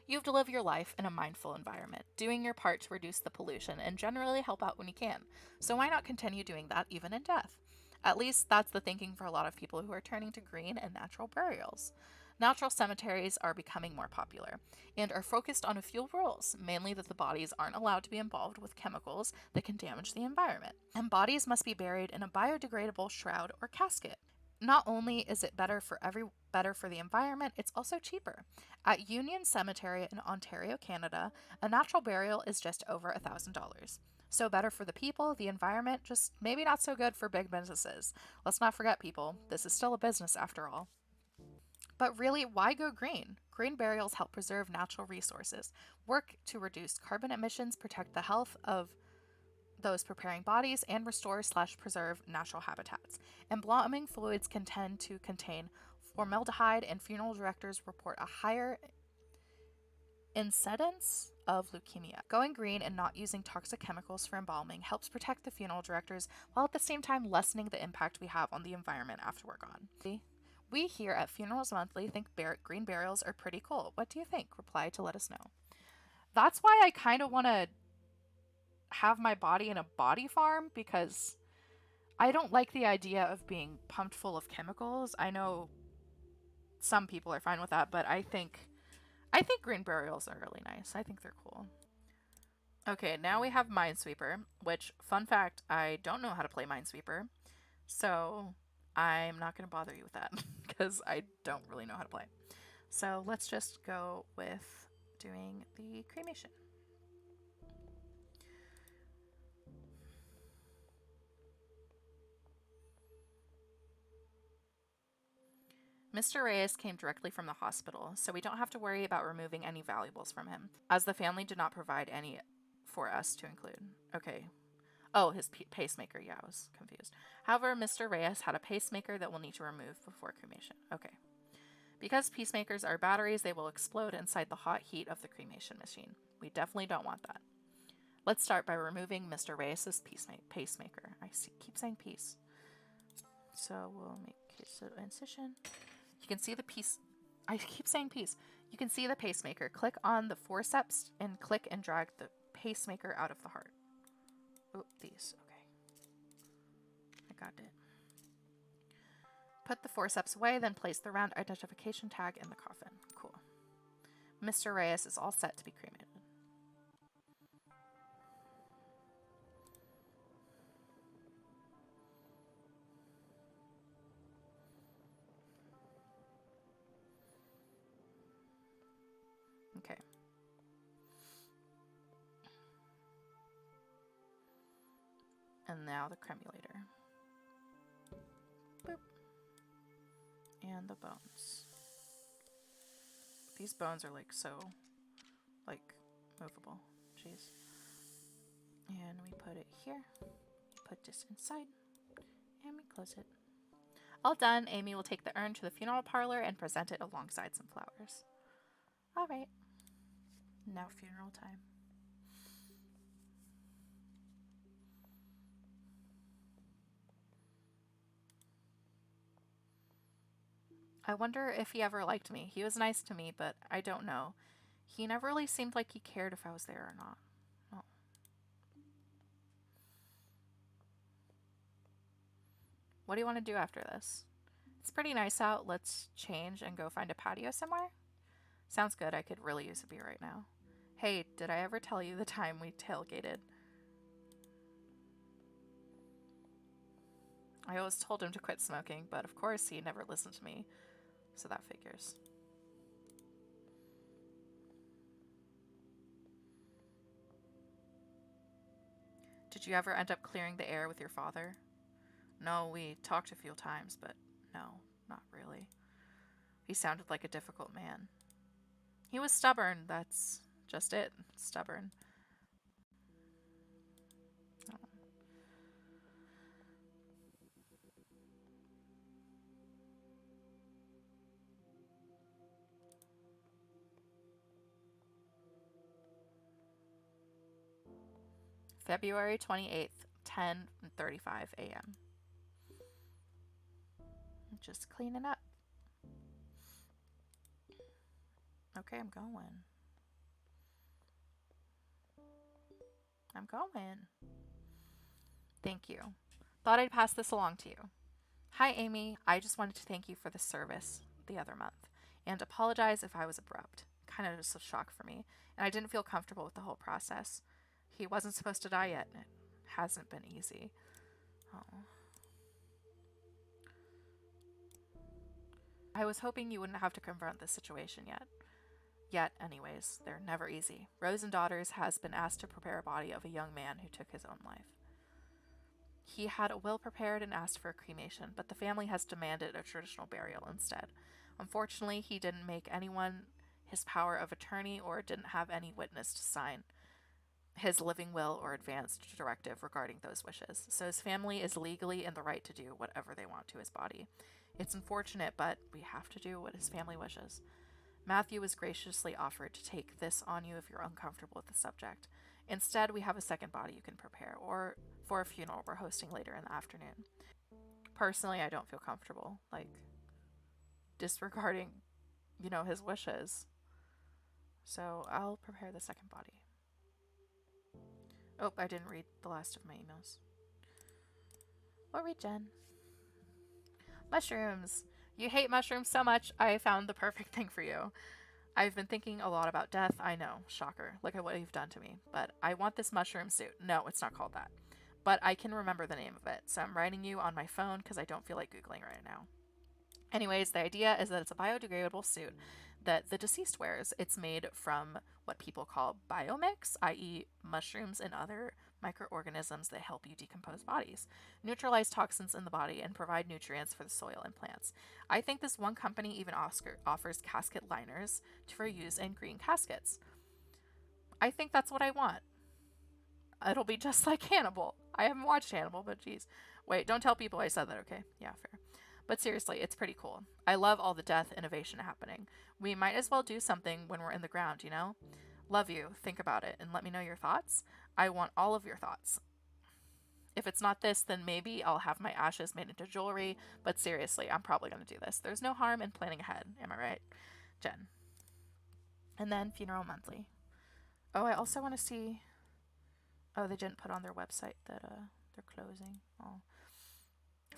You have to live your life in a mindful environment, doing your part to reduce the pollution and generally help out when you can. So why not continue doing that even in death? At least that's the thinking for a lot of people who are turning to green and natural burials. Natural cemeteries are becoming more popular and are focused on a few rules, mainly that the bodies aren't allowed to be involved with chemicals that can damage the environment, and bodies must be buried in a biodegradable shroud or casket. Not only is it better for the environment, it's also cheaper. At Union Cemetery in Ontario, Canada, a natural burial is just over $1,000. So better for the people, the environment, just maybe not so good for big businesses. Let's not forget, people, this is still a business after all. But really, why go green? Green burials help preserve natural resources, work to reduce carbon emissions, protect the health of those preparing bodies, and restore/preserve natural habitats. Embalming fluids can tend to contain formaldehyde, and funeral directors report a higher incidence of leukemia. Going green and not using toxic chemicals for embalming helps protect the funeral directors while at the same time lessening the impact we have on the environment after we're gone. We here at Funerals Monthly think green burials are pretty cool. What do you think? Reply to let us know. That's why I kind of want to have my body in a body farm, because I don't like the idea of being pumped full of chemicals. I know some people are fine with that, but I think green burials are really nice. I think they're cool. Okay, now we have Minesweeper, which, fun fact, I don't know how to play Minesweeper, so I'm not going to bother you with that because I don't really know how to play. So let's just go with doing the cremation. Mr. Reyes came directly from the hospital, so we don't have to worry about removing any valuables from him, as the family did not provide any for us to include. Okay. Oh, his pacemaker. Yeah, I was confused. However, Mr. Reyes had a pacemaker that we'll need to remove before cremation. Okay. Because pacemakers are batteries, they will explode inside the hot heat of the cremation machine. We definitely don't want that. Let's start by removing Mr. Reyes' pacemaker. Keep saying piece. So we'll make an incision. You can see the piece. I keep saying piece. You can see the pacemaker. Click on the forceps and click and drag the pacemaker out of the heart. Oh, these. Okay. I got it. Put the forceps away, then place the round identification tag in the coffin. Cool. Mr. Reyes is all set to be cremated. Okay. And now the cremulator. Boop. And the bones. These bones are like so, like, movable. Jeez. And we put it here. Put this inside. And we close it. All done. Amy will take the urn to the funeral parlor and present it alongside some flowers. Alright. Now funeral time. I wonder if he ever liked me. He was nice to me, but I don't know. He never really seemed like he cared if I was there or not. Oh. What do you want to do after this? It's pretty nice out. Let's change and go find a patio somewhere? Sounds good. I could really use a beer right now. Hey, did I ever tell you the time we tailgated? I always told him to quit smoking, but of course he never listened to me. So that figures. Did you ever end up clearing the air with your father? No, we talked a few times, but no, not really. He sounded like a difficult man. He was stubborn, that's just it. Stubborn. Oh. February 28th, 10:35 a.m. Just cleaning up. Okay, I'm going. I'm going. Thank you. Thought I'd pass this along to you. Hi, Amy. I just wanted to thank you for the service the other month and apologize if I was abrupt. Kind of just a shock for me, and I didn't feel comfortable with the whole process. He wasn't supposed to die yet, and it hasn't been easy. Oh. I was hoping you wouldn't have to confront this situation yet. Yet, anyways, they're never easy. Rose and Daughters has been asked to prepare a body of a young man who took his own life. He had a will prepared and asked for a cremation, but the family has demanded a traditional burial instead. Unfortunately, he didn't make anyone his power of attorney or didn't have any witness to sign his living will or advanced directive regarding those wishes, so his family is legally in the right to do whatever they want to his body. It's unfortunate, but we have to do what his family wishes. Matthew was graciously offered to take this on you if you're uncomfortable with the subject. Instead, we have a second body you can prepare, or for a funeral we're hosting later in the afternoon. Personally, I don't feel comfortable, disregarding, his wishes. So I'll prepare the second body. Oh, I didn't read the last of my emails. What read, Jen? Mushrooms! You hate mushrooms so much, I found the perfect thing for you. I've been thinking a lot about death, I know, shocker, look at what you've done to me, but I want this mushroom suit. No, it's not called that. But I can remember the name of it, so I'm writing you on my phone because I don't feel like Googling right now. Anyways, the idea is that it's a biodegradable suit that the deceased wears. It's made from what people call biomix, i.e. mushrooms and other microorganisms that help you decompose bodies, neutralize toxins in the body, and provide nutrients for the soil and plants. I think this one company even offers casket liners for use in green caskets. I think that's what I want. It'll be just like Hannibal. I haven't watched Hannibal, but geez. Wait, don't tell people I said that, okay? Yeah, fair. But seriously, it's pretty cool. I love all the death innovation happening. We might as well do something when we're in the ground, you know? Love you. Think about it and let me know your thoughts. I want all of your thoughts. If it's not this, then maybe I'll have my ashes made into jewelry, but seriously, I'm probably going to do this. There's no harm in planning ahead, am I right? Jen. And then Funeral Monthly. Oh, I also want to see... Oh, they didn't put on their website that they're closing. Oh.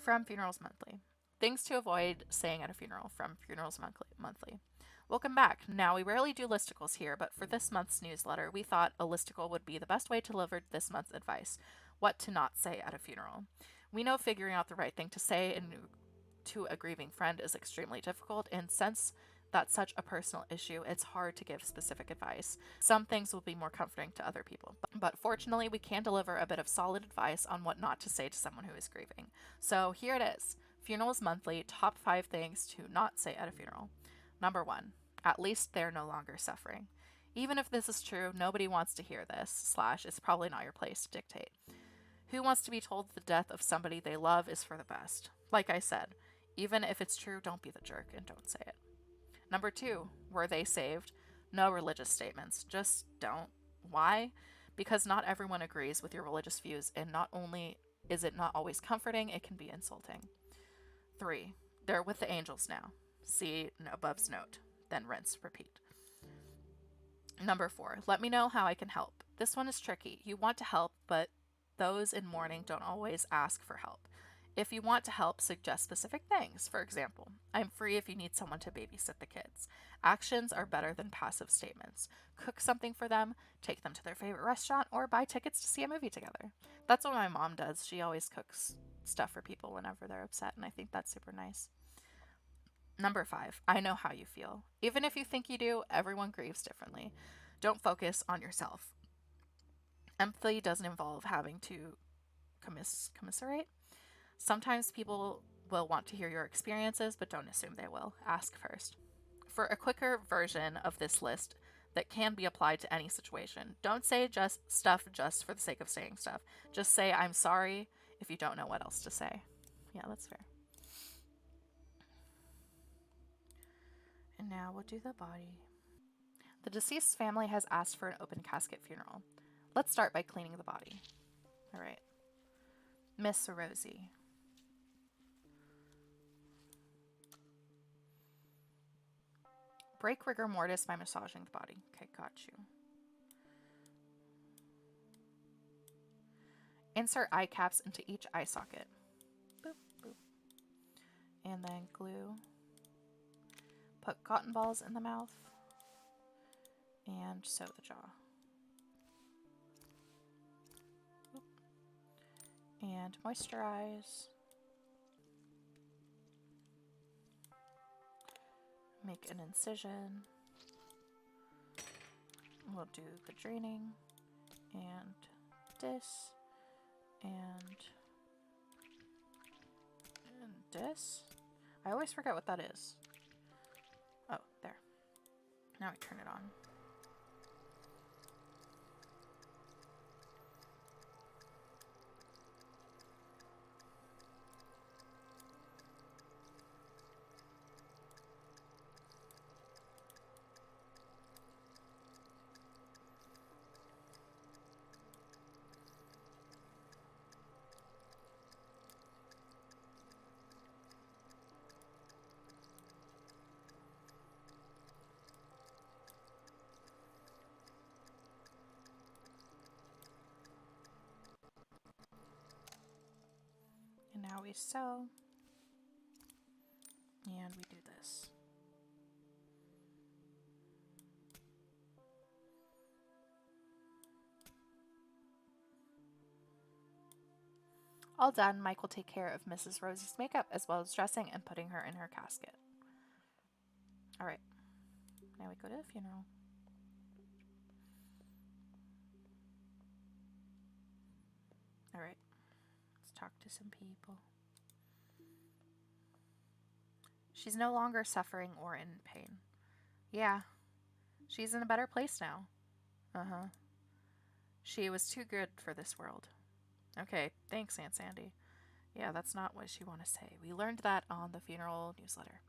From Funerals Monthly. Things to avoid saying at a funeral from Funerals Monthly. Welcome back. Now, we rarely do listicles here, but for this month's newsletter, we thought a listicle would be the best way to deliver this month's advice. What to not say at a funeral. We know figuring out the right thing to say to a grieving friend is extremely difficult, and since that's such a personal issue, it's hard to give specific advice. Some things will be more comforting to other people, but fortunately, we can deliver a bit of solid advice on what not to say to someone who is grieving. So here it is. Funerals Monthly, top 5 things to not say at a funeral. Number 1, at least they're no longer suffering. Even if this is true, nobody wants to hear this, / it's probably not your place to dictate. Who wants to be told the death of somebody they love is for the best? Like I said, even if it's true, don't be the jerk and don't say it. Number 2, were they saved? No religious statements. Just don't. Why? Because not everyone agrees with your religious views, and not only is it not always comforting, it can be insulting. 3, they're with the angels now. See above's note. Then rinse, repeat. Number 4, let me know how I can help. This one is tricky. You want to help, but those in mourning don't always ask for help. If you want to help, suggest specific things. For example, I'm free if you need someone to babysit the kids. Actions are better than passive statements. Cook something for them, take them to their favorite restaurant, or buy tickets to see a movie together. That's what my mom does. She always cooks stuff for people whenever they're upset, and I think that's super nice. Number 5, I know how you feel. Even if you think you do, everyone grieves differently. Don't focus on yourself. Empathy doesn't involve having to commiserate. Sometimes people will want to hear your experiences, but don't assume they will. Ask first. For a quicker version of this list that can be applied to any situation, don't say just stuff just for the sake of saying stuff. Just say, I'm sorry, if you don't know what else to say. Yeah, that's fair. And now we'll do the body. The deceased's family has asked for an open casket funeral. Let's start by cleaning the body. All right. Miss Rosie. Break rigor mortis by massaging the body. Okay, got you. Insert eye caps into each eye socket. Boop, boop. And then glue. Put cotton balls in the mouth. And sew the jaw. Boop. And moisturize. Make an incision. We'll do the draining and this and this. I always forget what that is. Oh, there. Now I turn it on. And now we sew, and we do this. All done, Mike will take care of Mrs. Rosie's makeup as well as dressing and putting her in her casket. All right, now we go to the funeral. talk to some people. She's no longer suffering or in pain. Yeah, she's in a better place now. Uh-huh. She was too good for this world. Okay, thanks, Aunt Sandy. Yeah, that's not what she want to say. We learned that on the funeral newsletter.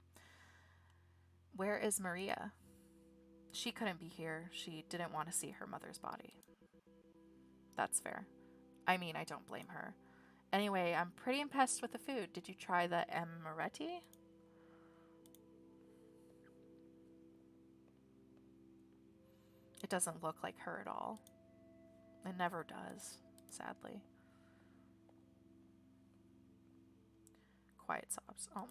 Where is Maria? She couldn't be here. She didn't want to see her mother's body. That's fair. I mean, I don't blame her. Anyway, I'm pretty impressed with the food. Did you try the amaretti? It doesn't look like her at all. It never does, sadly. Quiet sobs. Oh.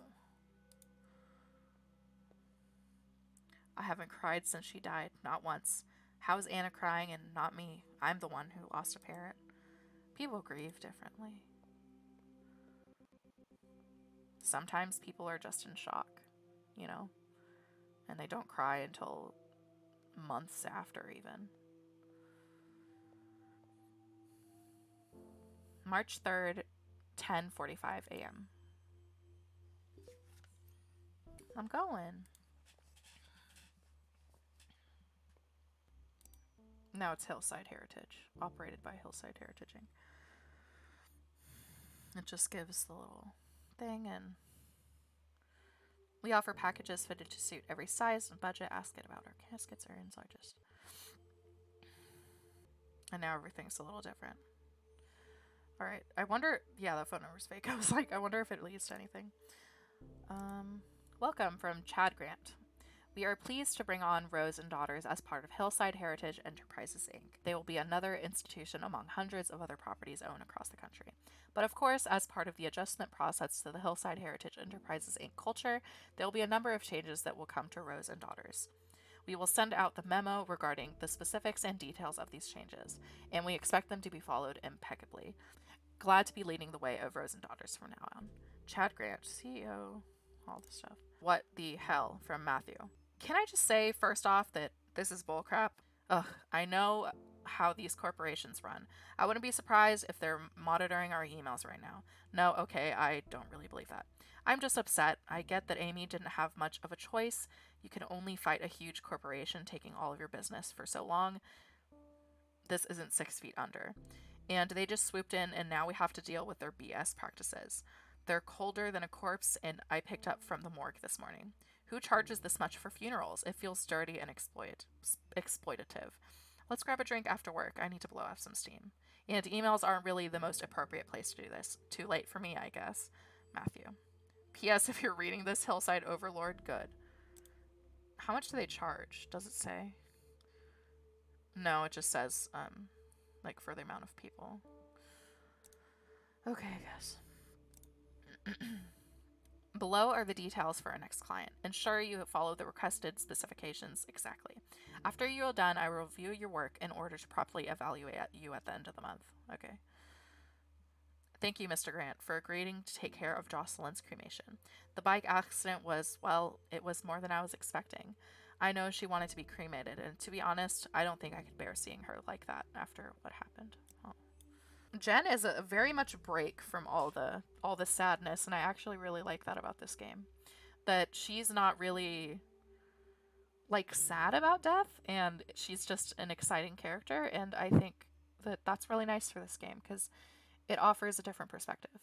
I haven't cried since she died, not once. How's Anna crying and not me? I'm the one who lost a parent. People grieve differently. Sometimes people are just in shock, you know, and they don't cry until months after even. March 3rd, 10:45 a.m. I'm going. Now it's Hillside Heritage, operated by Hillside Heritaging. It just gives the little thing, and we offer packages fitted to suit every size and budget. Ask it about our caskets or insiders. And now everything's a little different. All right, I wonder, yeah, that phone number's fake. I was like, I wonder if it leads to anything. Welcome from Chad Grant. We are pleased to bring on Rose and Daughters as part of Hillside Heritage Enterprises, Inc. They will be another institution among hundreds of other properties owned across the country. But of course, as part of the adjustment process to the Hillside Heritage Enterprises, Inc. culture, there will be a number of changes that will come to Rose and Daughters. We will send out the memo regarding the specifics and details of these changes, and we expect them to be followed impeccably. Glad to be leading the way of Rose and Daughters from now on. Chad Grant, CEO, all this stuff. What the hell from Matthew. Can I just say, first off, that this is bullcrap? Ugh, I know how these corporations run. I wouldn't be surprised if they're monitoring our emails right now. No, okay, I don't really believe that. I'm just upset. I get that Amy didn't have much of a choice. You can only fight a huge corporation taking all of your business for so long. This isn't 6 feet under. And they just swooped in, and now we have to deal with their BS practices. They're colder than a corpse, and I picked up from the morgue this morning. Who charges this much for funerals? It feels dirty and exploitative. Let's grab a drink after work. I need to blow off some steam. And emails aren't really the most appropriate place to do this. Too late for me, I guess. Matthew. P.S. If you're reading this, Hillside Overlord, good. How much do they charge? Does it say? No, it just says, like, for the amount of people. Okay, I guess. Below are the details for our next client. Ensure you follow the requested specifications exactly. After you are done, I will review your work in order to properly evaluate you at the end of the month. Okay. Thank you, Mr. Grant, for agreeing to take care of Jocelyn's cremation. The bike accident was, well, it was more than I was expecting. I know she wanted to be cremated, and to be honest, I don't think I could bear seeing her like that after what happened. Oh. Jen is a very much a break from all the sadness, and I actually really like that about this game. That she's not really like sad about death, and she's just an exciting character, and I think that that's really nice for this game because it offers a different perspective.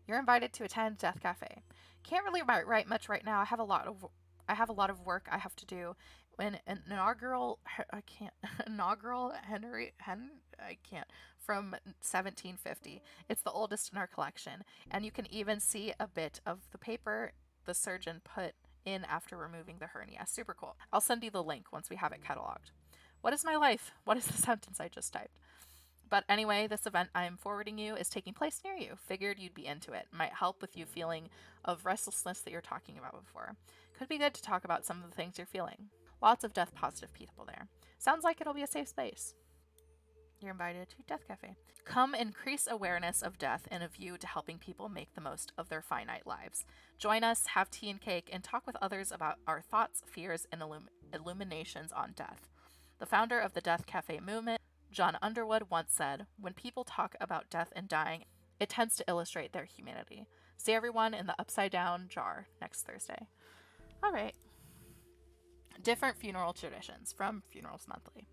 You're invited to attend Death Cafe. Can't really write much right now. I have a lot of work I have to do. When an inaugural from 1750. It's the oldest in our collection, and you can even see a bit of the paper the surgeon put in after removing the hernia. Super cool. I'll send you the link once we have it cataloged. What is my life? What is the sentence I just typed? But anyway, this event I'm forwarding you is taking place near you. Figured you'd be into it. Might help with you feeling of restlessness that you're talking about before. Could be good to talk about some of the things you're feeling. Lots of death positive people there. Sounds like it'll be a safe space. You're invited to Death Cafe. Come increase awareness of death and a view to helping people make the most of their finite lives. Join us, have tea and cake, and talk with others about our thoughts, fears, and illuminations on death. The founder of the Death Cafe movement, John Underwood once said, "When people talk about death and dying, it tends to illustrate their humanity. See everyone in the upside down jar next Thursday." All right. Different funeral traditions from Funerals Monthly.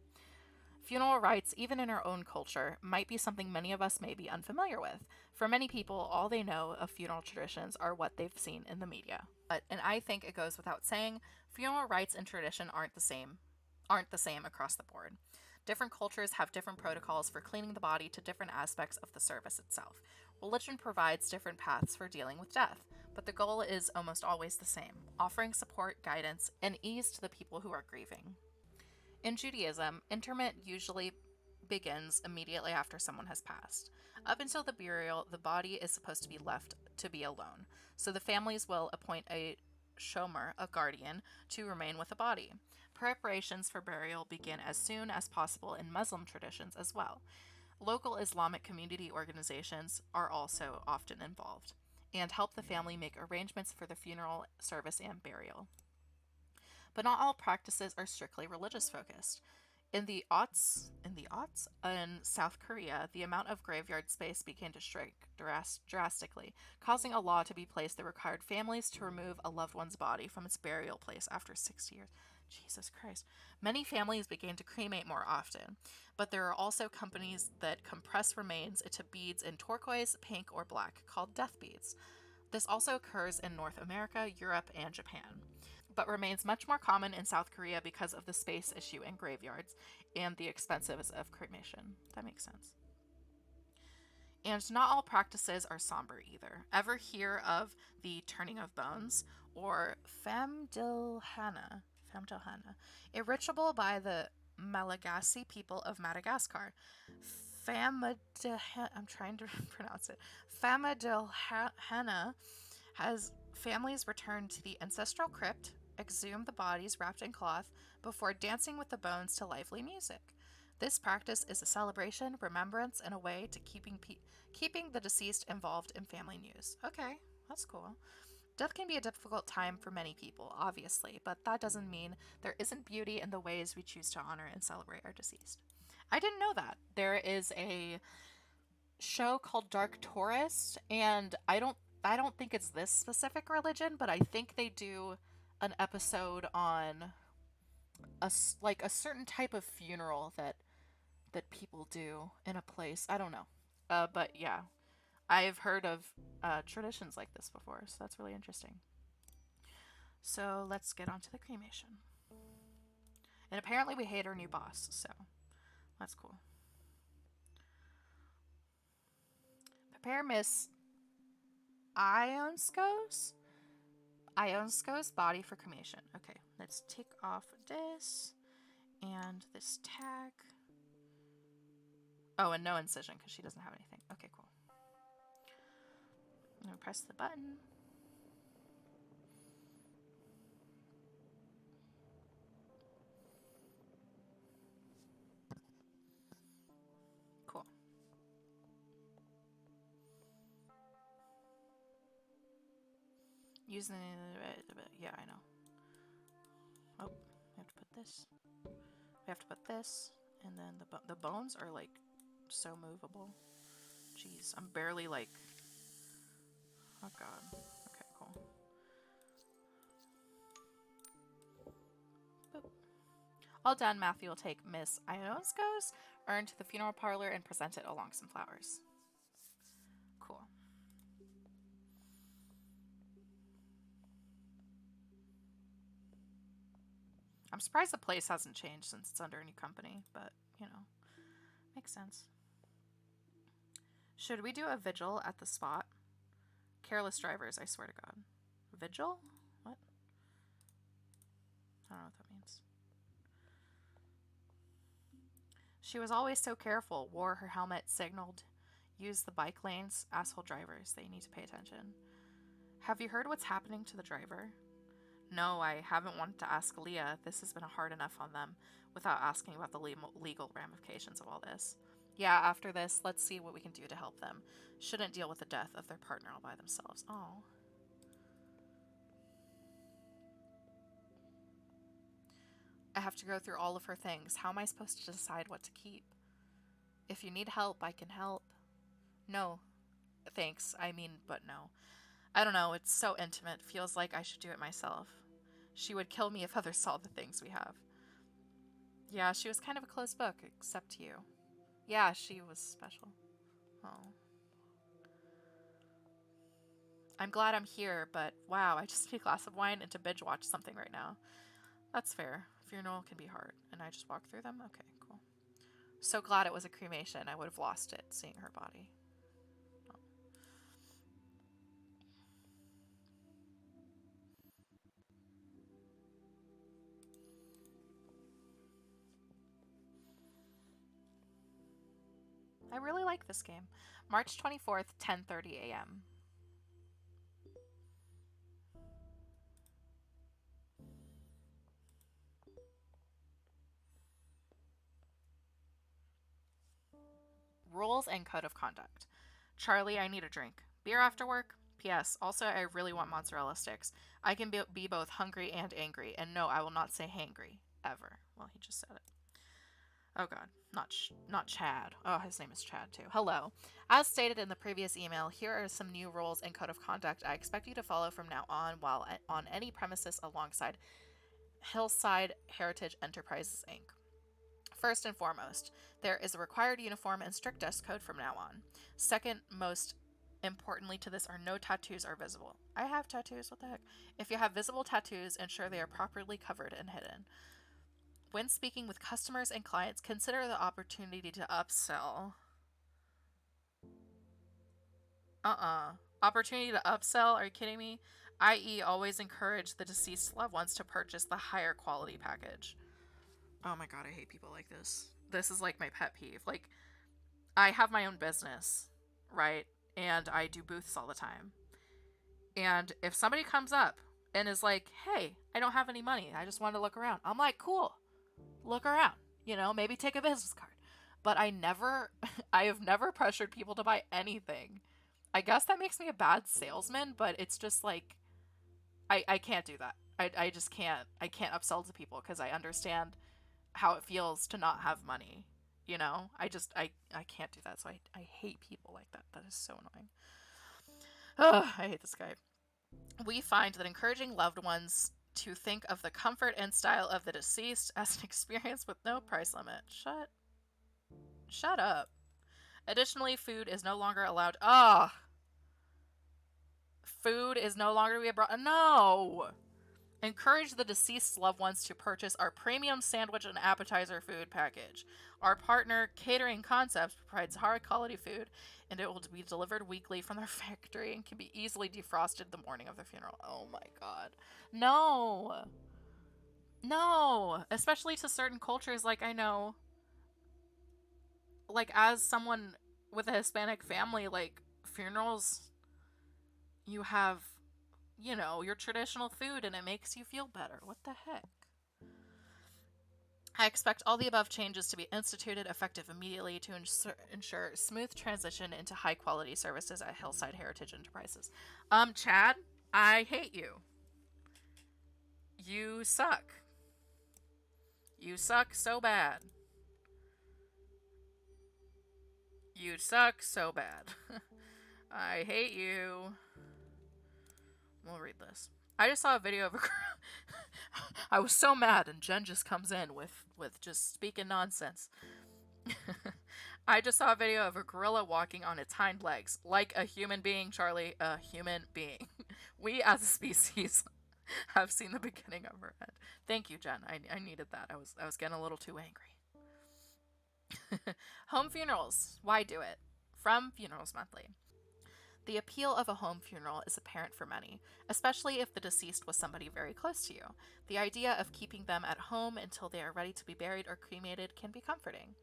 Funeral rites, even in our own culture, might be something many of us may be unfamiliar with. For many people, all they know of funeral traditions are what they've seen in the media. And I think it goes without saying, funeral rites and tradition aren't the same across the board. Different cultures have different protocols for cleaning the body to different aspects of the service itself. Religion provides different paths for dealing with death, but the goal is almost always the same: offering support, guidance, and ease to the people who are grieving. In Judaism, interment usually begins immediately after someone has passed. Up until the burial, the body is supposed to be left to be alone, so the families will appoint a shomer, a guardian, to remain with the body. Preparations for burial begin as soon as possible in Muslim traditions as well. Local Islamic community organizations are also often involved and help the family make arrangements for the funeral service and burial. But not all practices are strictly religious focused. In South Korea, the amount of graveyard space began to shrink drastically, causing a law to be placed that required families to remove a loved one's body from its burial place after 60 years. Jesus Christ. Many families began to cremate more often, but there are also companies that compress remains into beads in turquoise, pink, or black, called death beads. This also occurs in North America, Europe, and Japan, but remains much more common in South Korea because of the space issue in graveyards and the expenses of cremation. That makes sense. And not all practices are somber either. Ever hear of the turning of bones, or Famdilhana? Famdilhana, a ritual by the Malagasy people of Madagascar. I'm trying to pronounce it. Famdilhana has families return to the ancestral crypt, exhume the bodies wrapped in cloth, before dancing with the bones to lively music. This practice is a celebration, remembrance, and a way to keeping the deceased involved in family news. Okay, that's cool. Death can be a difficult time for many people, obviously, but that doesn't mean there isn't beauty in the ways we choose to honor and celebrate our deceased. I didn't know that. There is a show called Dark Tourist, and I don't think it's this specific religion, but I think they do an episode on a certain type of funeral that people do in a place. I don't know. But yeah, I've heard of traditions like this before, so that's really interesting. So let's get on to the cremation. And apparently we hate our new boss, so that's cool. Prepare Miss Ionsko's body for cremation. Okay, let's take off this and this tag. Oh, and no incision because she doesn't have anything. Okay, cool. I'm gonna press the button. Cool. Using yeah, I know. Oh, we have to put this. We have to put this, and then the bones are like so movable. Jeez, I'm barely like. Oh god. Okay, cool. Boop. All done. Matthew will take Miss Iosko's urn to the funeral parlor and present it along some flowers. Cool. I'm surprised the place hasn't changed since it's under a new company, but makes sense. Should we do a vigil at the spot? Careless drivers, I swear to God. Vigil? What? I don't know what that means. She was always so careful, wore her helmet, signaled, used the bike lanes. Asshole drivers, they need to pay attention. Have you heard what's happening to the driver? No, I haven't wanted to ask Leah. This has been hard enough on them without asking about the legal ramifications of all this. Yeah, after this, let's see what we can do to help them. Shouldn't deal with the death of their partner all by themselves. Oh. I have to go through all of her things. How am I supposed to decide what to keep? If you need help, I can help. No, thanks. I mean, but no. I don't know. It's so intimate. Feels like I should do it myself. She would kill me if others saw the things we have. Yeah, she was kind of a closed book, except to you. Yeah, she was special. Oh. I'm glad I'm here, but wow, I just need a glass of wine and to binge watch something right now. That's fair. Funeral can be hard. And I just walk through them? Okay, cool. So glad it was a cremation. I would have lost it seeing her body. Oh. I really like this game. March 24th, 10:30 a.m. Rules and code of conduct. Charlie, I need a drink. Beer after work? P.S. Also, I really want mozzarella sticks. I can be both hungry and angry, and no, I will not say hangry. Ever. Well, he just said it. Oh god, not Chad. Oh, his name is Chad too. Hello. As stated in the previous email, here are some new rules and code of conduct I expect you to follow from now on while on any premises alongside Hillside Heritage Enterprises Inc. First and foremost, there is a required uniform and strict dress code from now on. Second, most importantly to this are no tattoos are visible. I have tattoos, what the heck? If you have visible tattoos, ensure they are properly covered and hidden. When speaking with customers and clients, consider the opportunity to upsell. Opportunity to upsell? Are you kidding me? I.e., always encourage the deceased loved ones to purchase the higher quality package. Oh my god, I hate people like this. This is like my pet peeve. Like, I have my own business, right? And I do booths all the time. And if somebody comes up and is like, hey, I don't have any money, I just want to look around, I'm like, cool, look around. You know, maybe take a business card. But I have never pressured people to buy anything. I guess that makes me a bad salesman, but it's just like, I can't do that. I just can't. I can't upsell to people because I understand how it feels to not have money. You know, I can't do that. So I hate people like that. That is so annoying. Ugh, I hate this guy. We find that encouraging loved ones to think of the comfort and style of the deceased as an experience with no price limit. Shut up. Additionally, food is no longer allowed. Food is no longer to be brought. No! Encourage the deceased loved ones to purchase our premium sandwich and appetizer food package. Our partner, Catering Concepts, provides high quality food, and it will be delivered weekly from their factory and can be easily defrosted the morning of the funeral. Oh my god. No! No! Especially to certain cultures, like I know, like as someone with a Hispanic family, like funerals, you have, you know, your traditional food and it makes you feel better. What the heck? I expect all the above changes to be instituted effective immediately to ensure smooth transition into high quality services at Hillside Heritage Enterprises. Chad, I hate you. You suck. You suck so bad. You suck so bad. I hate you. We'll read this. I just saw a video of a I was so mad and Jen just comes in with just speaking nonsense. I just saw a video of a gorilla walking on its hind legs like a human being, Charlie, a human being. We as a species have seen the beginning of her end. Thank you, Jen. I needed that. I was getting a little too angry. Home funerals. Why do it? From Funerals Monthly. The appeal of a home funeral is apparent for many, especially if the deceased was somebody very close to you. The idea of keeping them at home until they are ready to be buried or cremated can be comforting.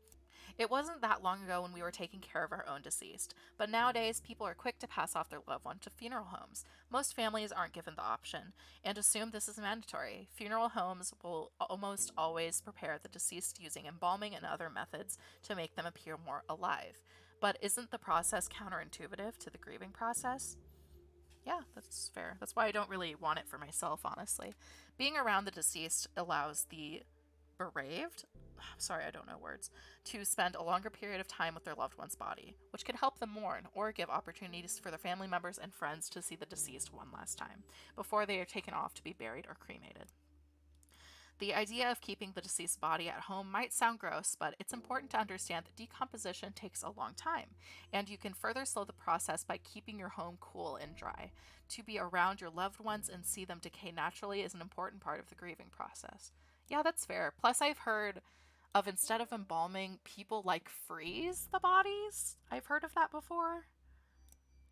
It wasn't that long ago when we were taking care of our own deceased, but nowadays people are quick to pass off their loved one to funeral homes. Most families aren't given the option and assume this is mandatory. Funeral homes will almost always prepare the deceased using embalming and other methods to make them appear more alive. But isn't the process counterintuitive to the grieving process? Yeah, that's fair. That's why I don't really want it for myself, honestly. Being around the deceased allows the bereaved sorry, I don't know words, to spend a longer period of time with their loved one's body, which can help them mourn or give opportunities for their family members and friends to see the deceased one last time before they are taken off to be buried or cremated. The idea of keeping the deceased body at home might sound gross, but it's important to understand that decomposition takes a long time, and you can further slow the process by keeping your home cool and dry. To be around your loved ones and see them decay naturally is an important part of the grieving process. Yeah, that's fair. Plus, I've heard of, instead of embalming, people like freeze the bodies. I've heard of that before.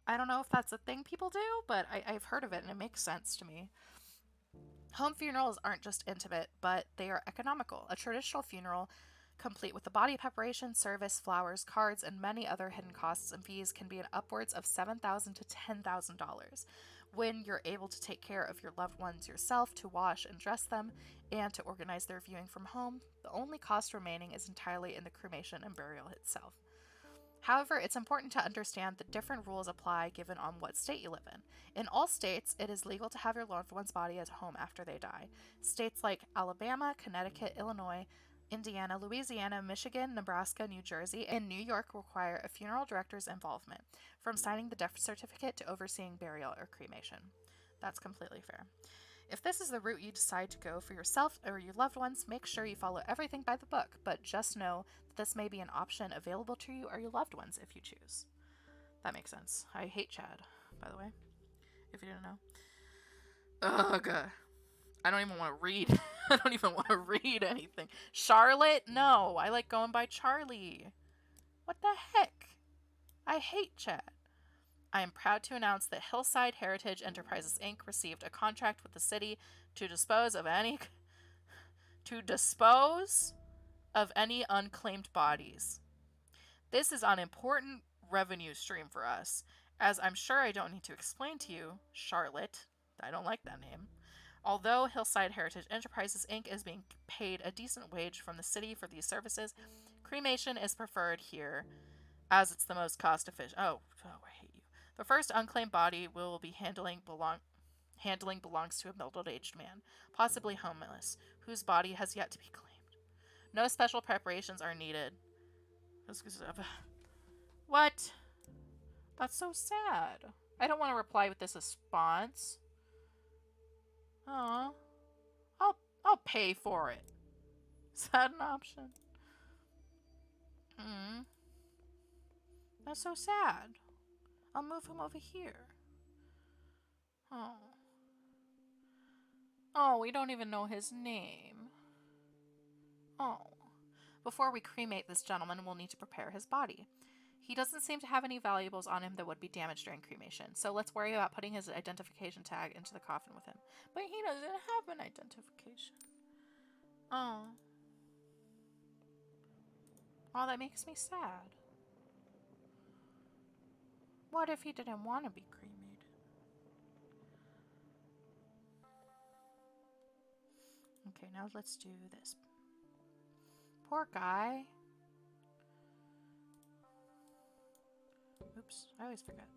I don't know if that's a thing people do, but I've heard of it and it makes sense to me. Home funerals aren't just intimate, but they are economical. A traditional funeral, complete with the body preparation, service, flowers, cards, and many other hidden costs and fees, can be in upwards of $7,000 to $10,000. When you're able to take care of your loved ones yourself, to wash and dress them, and to organize their viewing from home, the only cost remaining is entirely in the cremation and burial itself. However, it's important to understand that different rules apply given on what state you live in. In all states, it is legal to have your loved one's body at home after they die. States like Alabama, Connecticut, Illinois, Indiana, Louisiana, Michigan, Nebraska, New Jersey, and New York require a funeral director's involvement, from signing the death certificate to overseeing burial or cremation. That's completely fair. If this is the route you decide to go for yourself or your loved ones, make sure you follow everything by the book, but just know that this may be an option available to you or your loved ones if you choose. That makes sense. I hate Chad, by the way, if you didn't know. Ugh. I don't even want to read. I don't even want to read anything. Charlotte? No, I like going by Charlie. What the heck? I hate Chad. I am proud to announce that Hillside Heritage Enterprises Inc. received a contract with the city to dispose of any unclaimed bodies. This is an important revenue stream for us, as I'm sure I don't need to explain to you, Charlotte. I don't like that name. Although Hillside Heritage Enterprises Inc. is being paid a decent wage from the city for these services, cremation is preferred here, as it's the most cost efficient. Oh, I hate you. The first unclaimed body we'll be handling belongs to a middle-aged man, possibly homeless, whose body has yet to be claimed. No special preparations are needed. What? That's so sad. I don't want to reply with this response. Aw. I'll pay for it. Is that an option? That's so sad. I'll move him over here. Oh. Oh, we don't even know his name. Oh. Before we cremate this gentleman, we'll need to prepare his body. He doesn't seem to have any valuables on him that would be damaged during cremation, so let's worry about putting his identification tag into the coffin with him. But he doesn't have an identification. Oh. Oh, that makes me sad. What if he didn't want to be cremated? Okay, now let's do this. Poor guy. Oops, I always forget.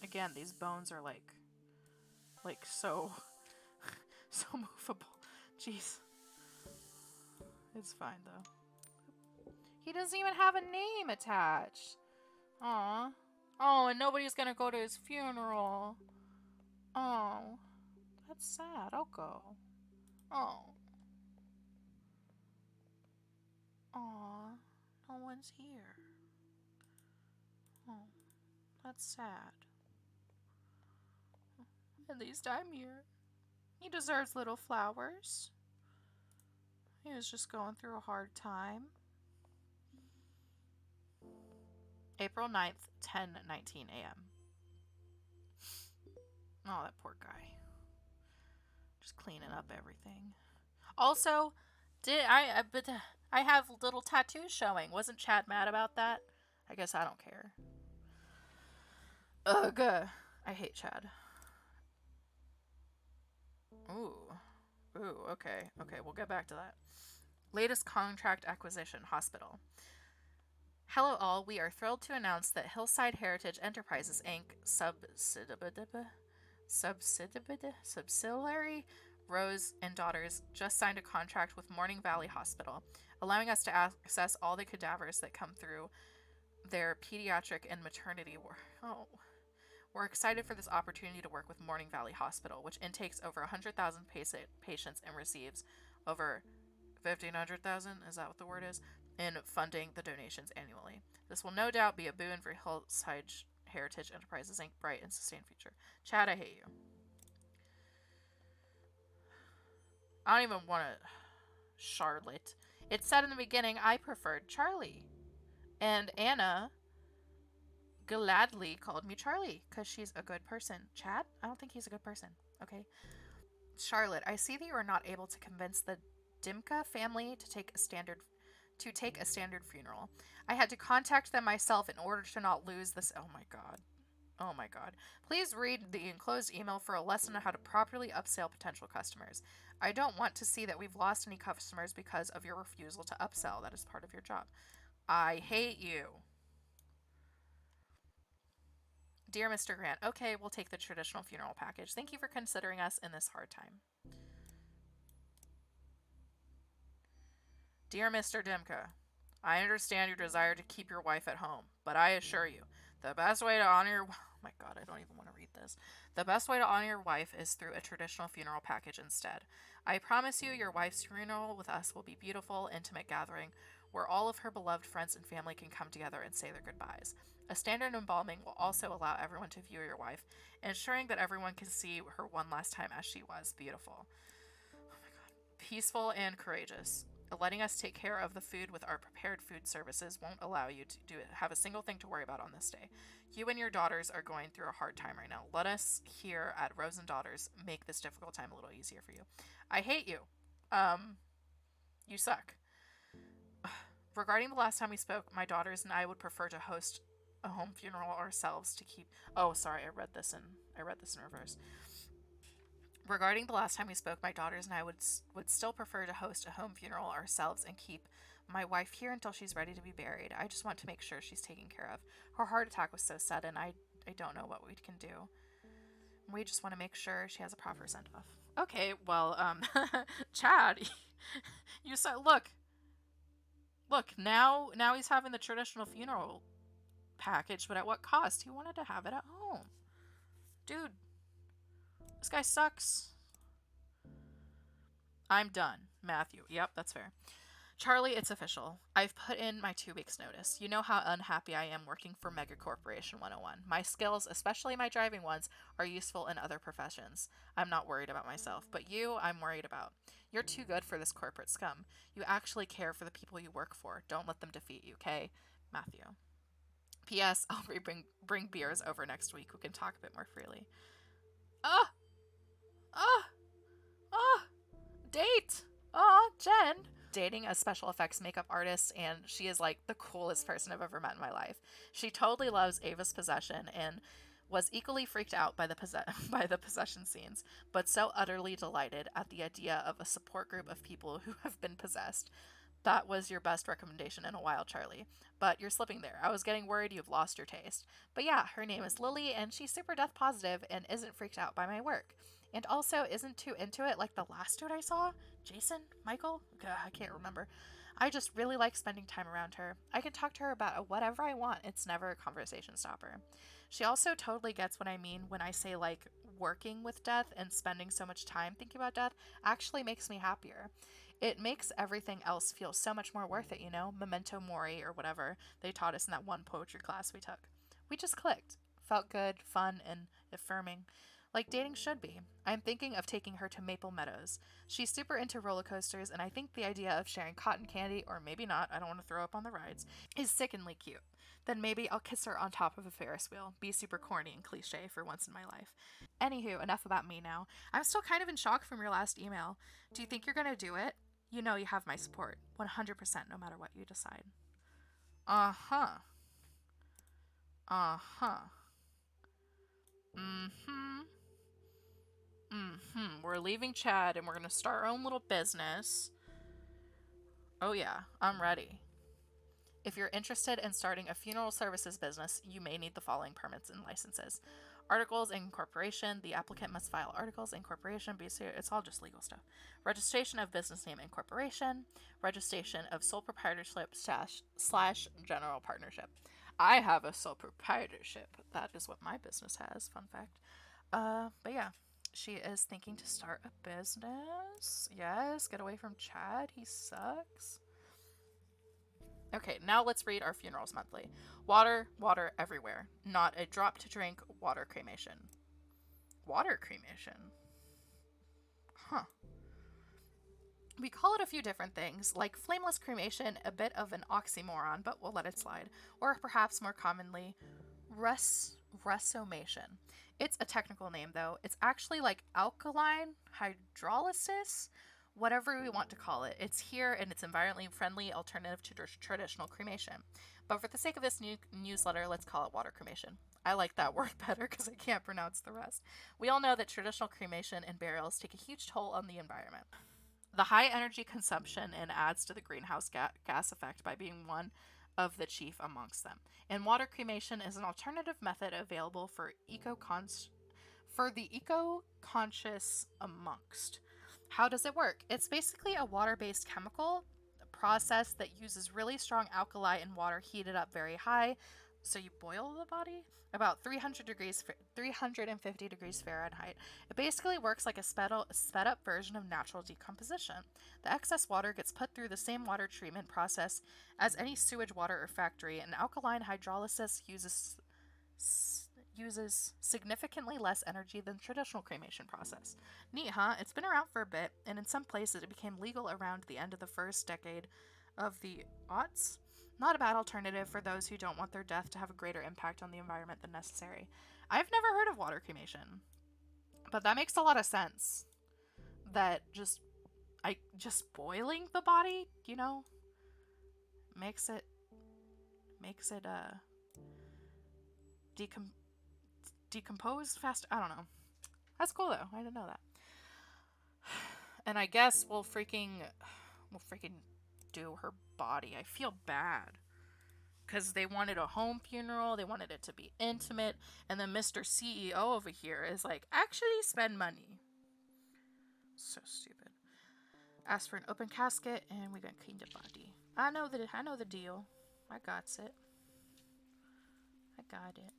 Again, these bones are like so movable. Jeez. It's fine though. He doesn't even have a name attached. Aw. Oh, and nobody's gonna go to his funeral. Oh. That's sad. I'll go. Oh. Aw. No one's here. Oh. That's sad. At least I'm here. He deserves little flowers. He was just going through a hard time. April 9th, 10:19 a.m. Oh, that poor guy. Just cleaning up everything. Also, I have little tattoos showing. Wasn't Chad mad about that? I guess I don't care. Ugh. I hate Chad. Ooh, okay, we'll get back to that. Latest contract acquisition, hospital. Hello all, we are thrilled to announce that Hillside Heritage Enterprises Inc. subsidiary Rose and daughters just signed a contract with Morning Valley Hospital, allowing us to access all the cadavers that come through their pediatric and maternity ward. Oh. We're excited for this opportunity to work with Morning Valley Hospital, which intakes over 100,000 patients and receives over 1,500,000, is that what the word is, in funding the donations annually. This will no doubt be a boon for Hillside Heritage Enterprises Inc. bright and sustained future. Chad, I hate you. I don't even want to... Charlotte. It said in the beginning I preferred Charlie. And Anna gladly called me Charlie because she's a good person. Chad? I don't think he's a good person. Okay. Charlotte, I see that you are not able to convince the Dimka family to take a standard funeral. I had to contact them myself in order to not lose this. Oh my god. Oh my god. Please read the enclosed email for a lesson on how to properly upsell potential customers. I don't want to see that we've lost any customers because of your refusal to upsell. That is part of your job. I hate you. Dear Mr. Grant, okay, we'll take the traditional funeral package. Thank you for considering us in this hard time. Dear Mr. Dimka, I understand your desire to keep your wife at home, but I assure you, the best way to honor your... Oh my god, I don't even want to read this. The best way to honor your wife is through a traditional funeral package instead. I promise you your wife's funeral with us will be beautiful, intimate gathering where all of her beloved friends and family can come together and say their goodbyes. A standard embalming will also allow everyone to view your wife, ensuring that everyone can see her one last time as she was. Beautiful. Oh my god. Peaceful and courageous. Letting us take care of the food with our prepared food services won't allow you to have a single thing to worry about on this day. You and your daughters are going through a hard time right now. Let us here at Rose and Daughters make this difficult time a little easier for you. I hate you. You suck. Regarding the last time we spoke, my daughters and I would prefer to host a home funeral ourselves to keep... Oh, sorry, I read this in reverse. Regarding the last time we spoke, my daughters and I would still prefer to host a home funeral ourselves and keep my wife here until she's ready to be buried. I just want to make sure she's taken care of. Her heart attack was so sudden, I don't know what we can do. We just want to make sure she has a proper send-off. Okay, well, Chad, you said, look, now he's having the traditional funeral package, but at what cost? He wanted to have it at home. Dude, this guy sucks. I'm done. Matthew. Yep, that's fair. Charlie, it's official. I've put in my 2 weeks notice. You know how unhappy I am working for Mega Corporation 101. My skills, especially my driving ones, are useful in other professions. I'm not worried about myself, but you, I'm worried about. You're too good for this corporate scum. You actually care for the people you work for. Don't let them defeat you, okay? Matthew. P.S. I'll bring beers over next week. We can talk a bit more freely. Date! Jen! Dating a special effects makeup artist, and she is like the coolest person I've ever met in my life. She totally loves Ava's possession and was equally freaked out by the possession scenes, but so utterly delighted at the idea of a support group of people who have been possessed. That was your best recommendation in a while, Charlie. But you're slipping there. I was getting worried you've lost your taste. But yeah, her name is Lily, and she's super death positive and isn't freaked out by my work. And also isn't too into it like the last dude I saw. Jason? Michael? I can't remember. I just really like spending time around her. I can talk to her about whatever I want. It's never a conversation stopper. She also totally gets what I mean when I say like working with death and spending so much time thinking about death actually makes me happier. It makes everything else feel so much more worth it, you know? Memento mori or whatever they taught us in that one poetry class we took. We just clicked. Felt good, fun, and affirming. Like dating should be. I'm thinking of taking her to Maple Meadows. She's super into roller coasters, and I think the idea of sharing cotton candy, or maybe not, I don't want to throw up on the rides, is sickeningly cute. Then maybe I'll kiss her on top of a Ferris wheel. Be super corny and cliche for once in my life. Anywho, enough about me now. I'm still kind of in shock from your last email. Do you think you're gonna do it? You know you have my support. 100% no matter what you decide. Uh-huh. Uh-huh. Mm-hmm. Mm-hmm. We're leaving Chad and we're gonna start our own little business. Oh yeah, I'm ready. If you're interested in starting a funeral services business, you may need the following permits and licenses. Articles of incorporation. The applicant must file articles of incorporation. Basically, it's all just legal stuff. Registration of business name incorporation. Registration of sole proprietorship slash general partnership. I have a sole proprietorship. That is what my business has. Fun fact. But yeah, she is thinking to start a business. Yes, get away from Chad. He sucks. Okay, now let's read our funerals monthly. Water, water everywhere. Not a drop to drink. Water cremation. Water cremation? Huh. We call it a few different things, like flameless cremation, a bit of an oxymoron, but we'll let it slide. Or perhaps more commonly, resomation. It's a technical name, though. It's actually like alkaline hydrolysis, whatever we want to call it. It's here and it's environmentally friendly alternative to traditional cremation. But for the sake of this newsletter, let's call it water cremation. I like that word better because I can't pronounce the rest. We all know that traditional cremation and burials take a huge toll on the environment. The high energy consumption and adds to the greenhouse gas effect by being one of the chief amongst them. And water cremation is an alternative method available for the eco-conscious amongst. How does it work? It's basically a water-based chemical process that uses really strong alkali and water heated up very high. So you boil the body about 350 degrees Fahrenheit. It basically works like a sped up version of natural decomposition. The excess water gets put through the same water treatment process as any sewage water or factory, and alkaline hydrolysis uses significantly less energy than traditional cremation process. Neat, huh? It's been around for a bit, and in some places it became legal around the end of the first decade of the aughts. Not a bad alternative for those who don't want their death to have a greater impact on the environment than necessary. I've never heard of water cremation, but that makes a lot of sense. That just boiling the body, makes it decompose fast. I don't know. That's cool though. I didn't know that. And I guess we'll freaking do her body. I feel bad because they wanted a home funeral. They wanted it to be intimate, and then Mr. CEO over here is like, actually spend money. So stupid. Ask for an open casket, and we're gonna clean the body. I know the deal. I got it. I got it.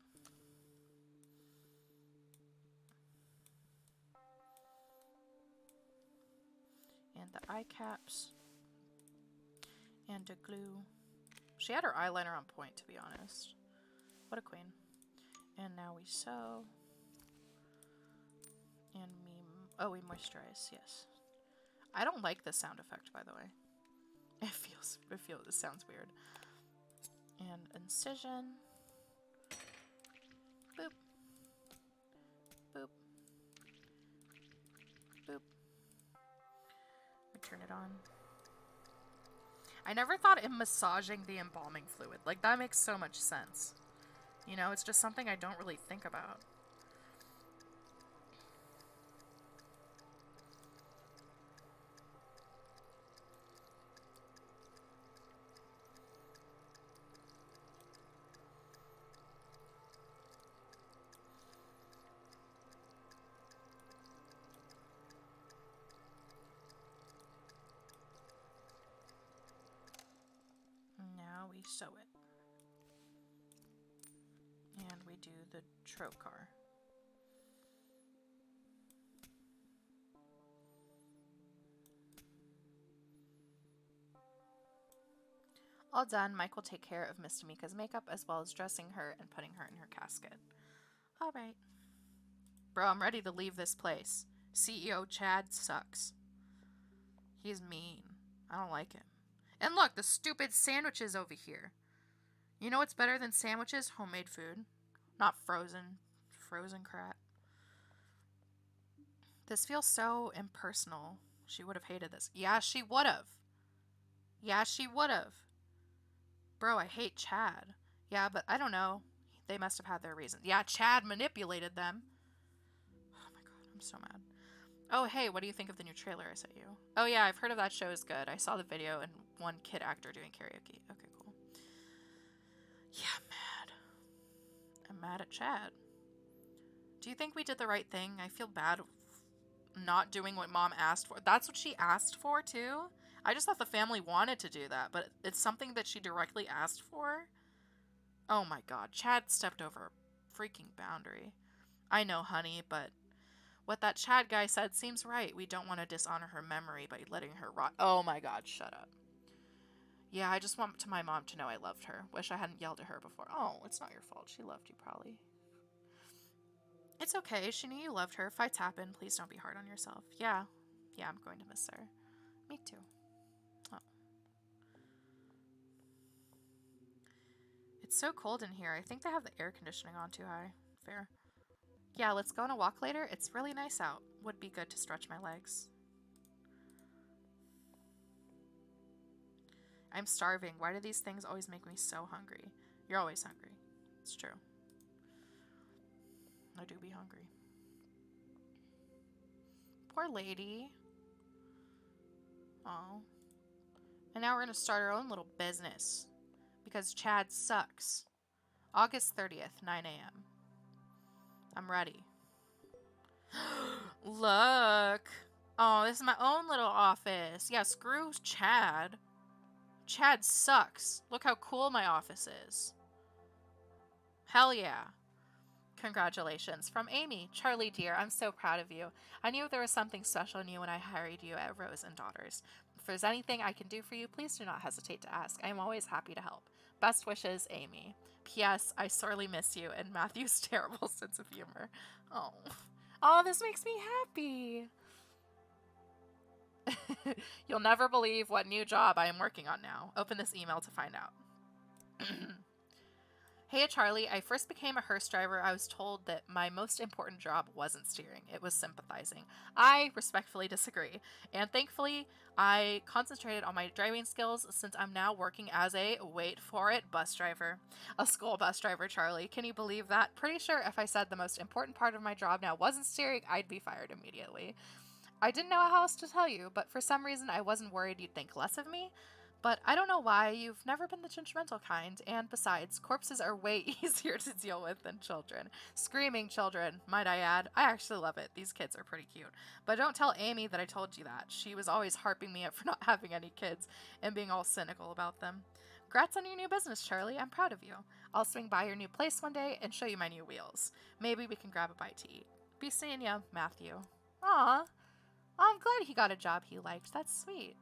And the eye caps. And the glue. She had her eyeliner on point, to be honest. What a queen. And now we sew. And we moisturize, yes. I don't like this sound effect, by the way. It sounds weird. And incision. Boop. Boop. Boop. We turn it on. I never thought in massaging the embalming fluid. Like, that makes so much sense. It's just something I don't really think about. We sew it. And we do the trocar. All done, Mike will take care of Miss Tamika's makeup as well as dressing her and putting her in her casket. Alright. Bro, I'm ready to leave this place. CEO Chad sucks. He's mean. I don't like him. And look, the stupid sandwiches over here. You know what's better than sandwiches? Homemade food. Not frozen crap. This feels so impersonal. She would have hated this. Yeah, she would have. Yeah, she would have. Bro, I hate Chad. Yeah, but I don't know. They must have had their reasons. Yeah, Chad manipulated them. Oh my god, I'm so mad. Oh, hey, what do you think of the new trailer I sent you? Oh yeah, I've heard of that show is good. I saw the video and one kid actor doing karaoke. Okay, cool. Yeah, I'm mad. I'm mad at Chad. Do you think we did the right thing? I feel bad not doing what Mom asked for. That's what she asked for, too? I just thought the family wanted to do that, but it's something that she directly asked for? Oh my god, Chad stepped over a freaking boundary. I know, honey, but what that Chad guy said seems right. We don't want to dishonor her memory by letting her rot. Oh my god, shut up. Yeah, I just want my mom to know I loved her. Wish I hadn't yelled at her before. Oh, it's not your fault. She loved you, probably. It's okay. She knew you loved her. Fights happen. Please don't be hard on yourself. Yeah. Yeah, I'm going to miss her. Me too. Oh. It's so cold in here. I think they have the air conditioning on too high. Fair. Yeah, let's go on a walk later. It's really nice out. Would be good to stretch my legs. I'm starving. Why do these things always make me so hungry? You're always hungry. It's true. I do be hungry. Poor lady. Oh. And now we're going to start our own little business. Because Chad sucks. August 30th, 9 a.m. I'm ready. Look. Oh, this is my own little office. Yeah, screw Chad. Chad sucks. Look how cool my office is. Hell yeah. Congratulations. From Amy. Charlie, dear, I'm so proud of you. I knew there was something special in you when I hired you at Rose and Daughters. If there's anything I can do for you, please do not hesitate to ask. I am always happy to help. Best wishes, Amy. P.S. I sorely miss you and Matthew's terrible sense of humor. Oh. Oh, this makes me happy. You'll never believe what new job I am working on now. Open this email to find out. Hey, Charlie. I first became a hearse driver. I was told that my most important job wasn't steering. It was sympathizing. I respectfully disagree. And thankfully, I concentrated on my driving skills since I'm now working as a, wait for it, bus driver. A school bus driver, Charlie. Can you believe that? Pretty sure if I said the most important part of my job now wasn't steering, I'd be fired immediately. I didn't know how else to tell you, but for some reason I wasn't worried you'd think less of me. But I don't know why. You've never been the judgmental kind, and besides, corpses are way easier to deal with than children. Screaming children, might I add. I actually love it. These kids are pretty cute. But don't tell Amy that I told you that. She was always harping me up for not having any kids and being all cynical about them. Congrats on your new business, Charlie. I'm proud of you. I'll swing by your new place one day and show you my new wheels. Maybe we can grab a bite to eat. Be seeing ya, Matthew. Aw. I'm glad he got a job he liked. That's sweet.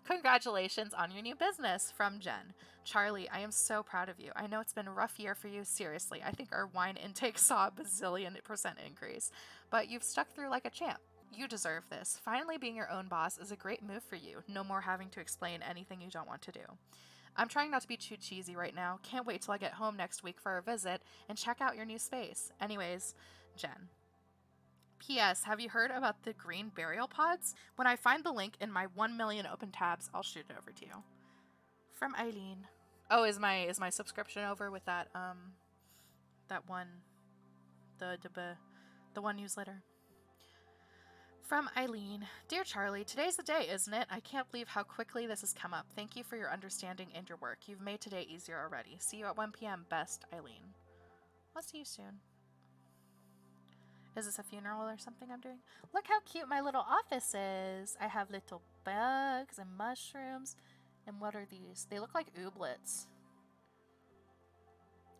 Congratulations on your new business, from Jen. Charlie, I am so proud of you. I know it's been a rough year for you, seriously. I think our wine intake saw a bazillion% increase, but you've stuck through like a champ. You deserve this. Finally being your own boss is a great move for you. No more having to explain anything you don't want to do. I'm trying not to be too cheesy right now. Can't wait till I get home next week for our visit and check out your new space. Anyways, Jen. P.S. Have you heard about the green burial pods? When I find the link in my 1 million open tabs, I'll shoot it over to you. From Eileen. Oh, is my subscription over with that that one the one newsletter? From Eileen. Dear Charlie, today's the day, isn't it? I can't believe how quickly this has come up. Thank you for your understanding and your work. You've made today easier already. See you at 1 p.m. Best, Eileen. I'll see you soon. Is this a funeral or something I'm doing? Look how cute my little office is. I have little bugs and mushrooms. And what are these? They look like ooblets.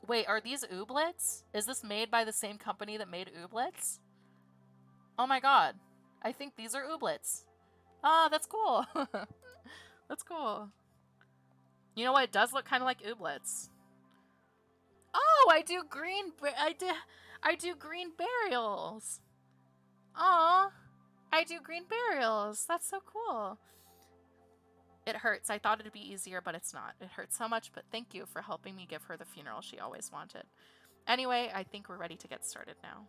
Wait, are these ooblets? Is this made by the same company that made ooblets? Oh my god. I think these are ooblets. Ah, that's cool. That's cool. You know what? It does look kind of like ooblets. Oh, I do green burials. Aw, I do green burials. That's so cool. It hurts. I thought it'd be easier, but it's not. It hurts so much, but thank you for helping me give her the funeral she always wanted. Anyway, I think we're ready to get started now.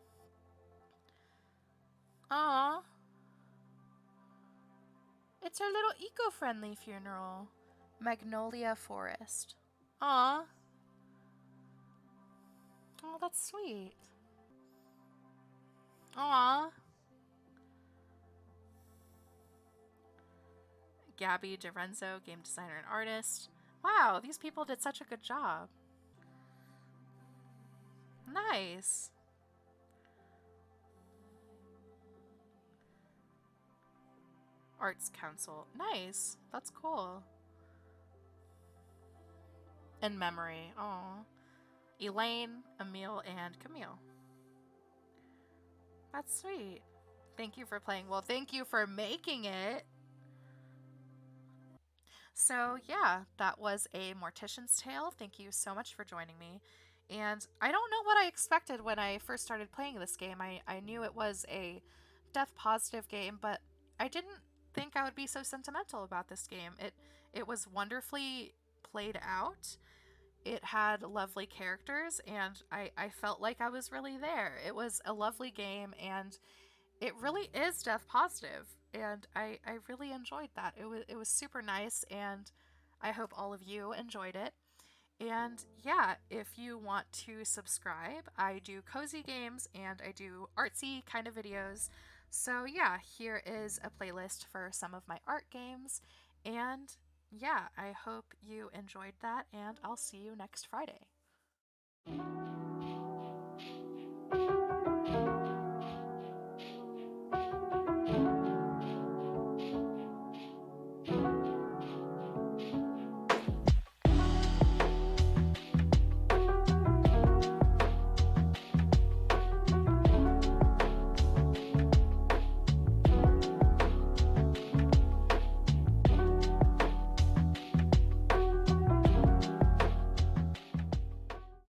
Aw. It's our little eco-friendly funeral. Magnolia Forest. Aw. Oh, that's sweet. Aw. Gabby DiRenzo, game designer and artist. Wow, these people did such a good job. Nice. Arts Council. Nice. That's cool. In memory. Oh. Elaine, Emile, and Camille. That's sweet. Thank you for playing. Well, thank you for making it. So, yeah, that was a Mortician's Tale. Thank you so much for joining me. And I don't know what I expected when I first started playing this game. I knew it was a death positive game, but I didn't think I would be so sentimental about this game. It was wonderfully played out. It had lovely characters, and I felt like I was really there. It was a lovely game, and it really is death positive, and I really enjoyed that. It was super nice, and I hope all of you enjoyed it. And yeah, if you want to subscribe, I do cozy games and I do artsy kind of videos. So yeah, here is a playlist for some of my art games. And yeah, I hope you enjoyed that, and I'll see you next Friday.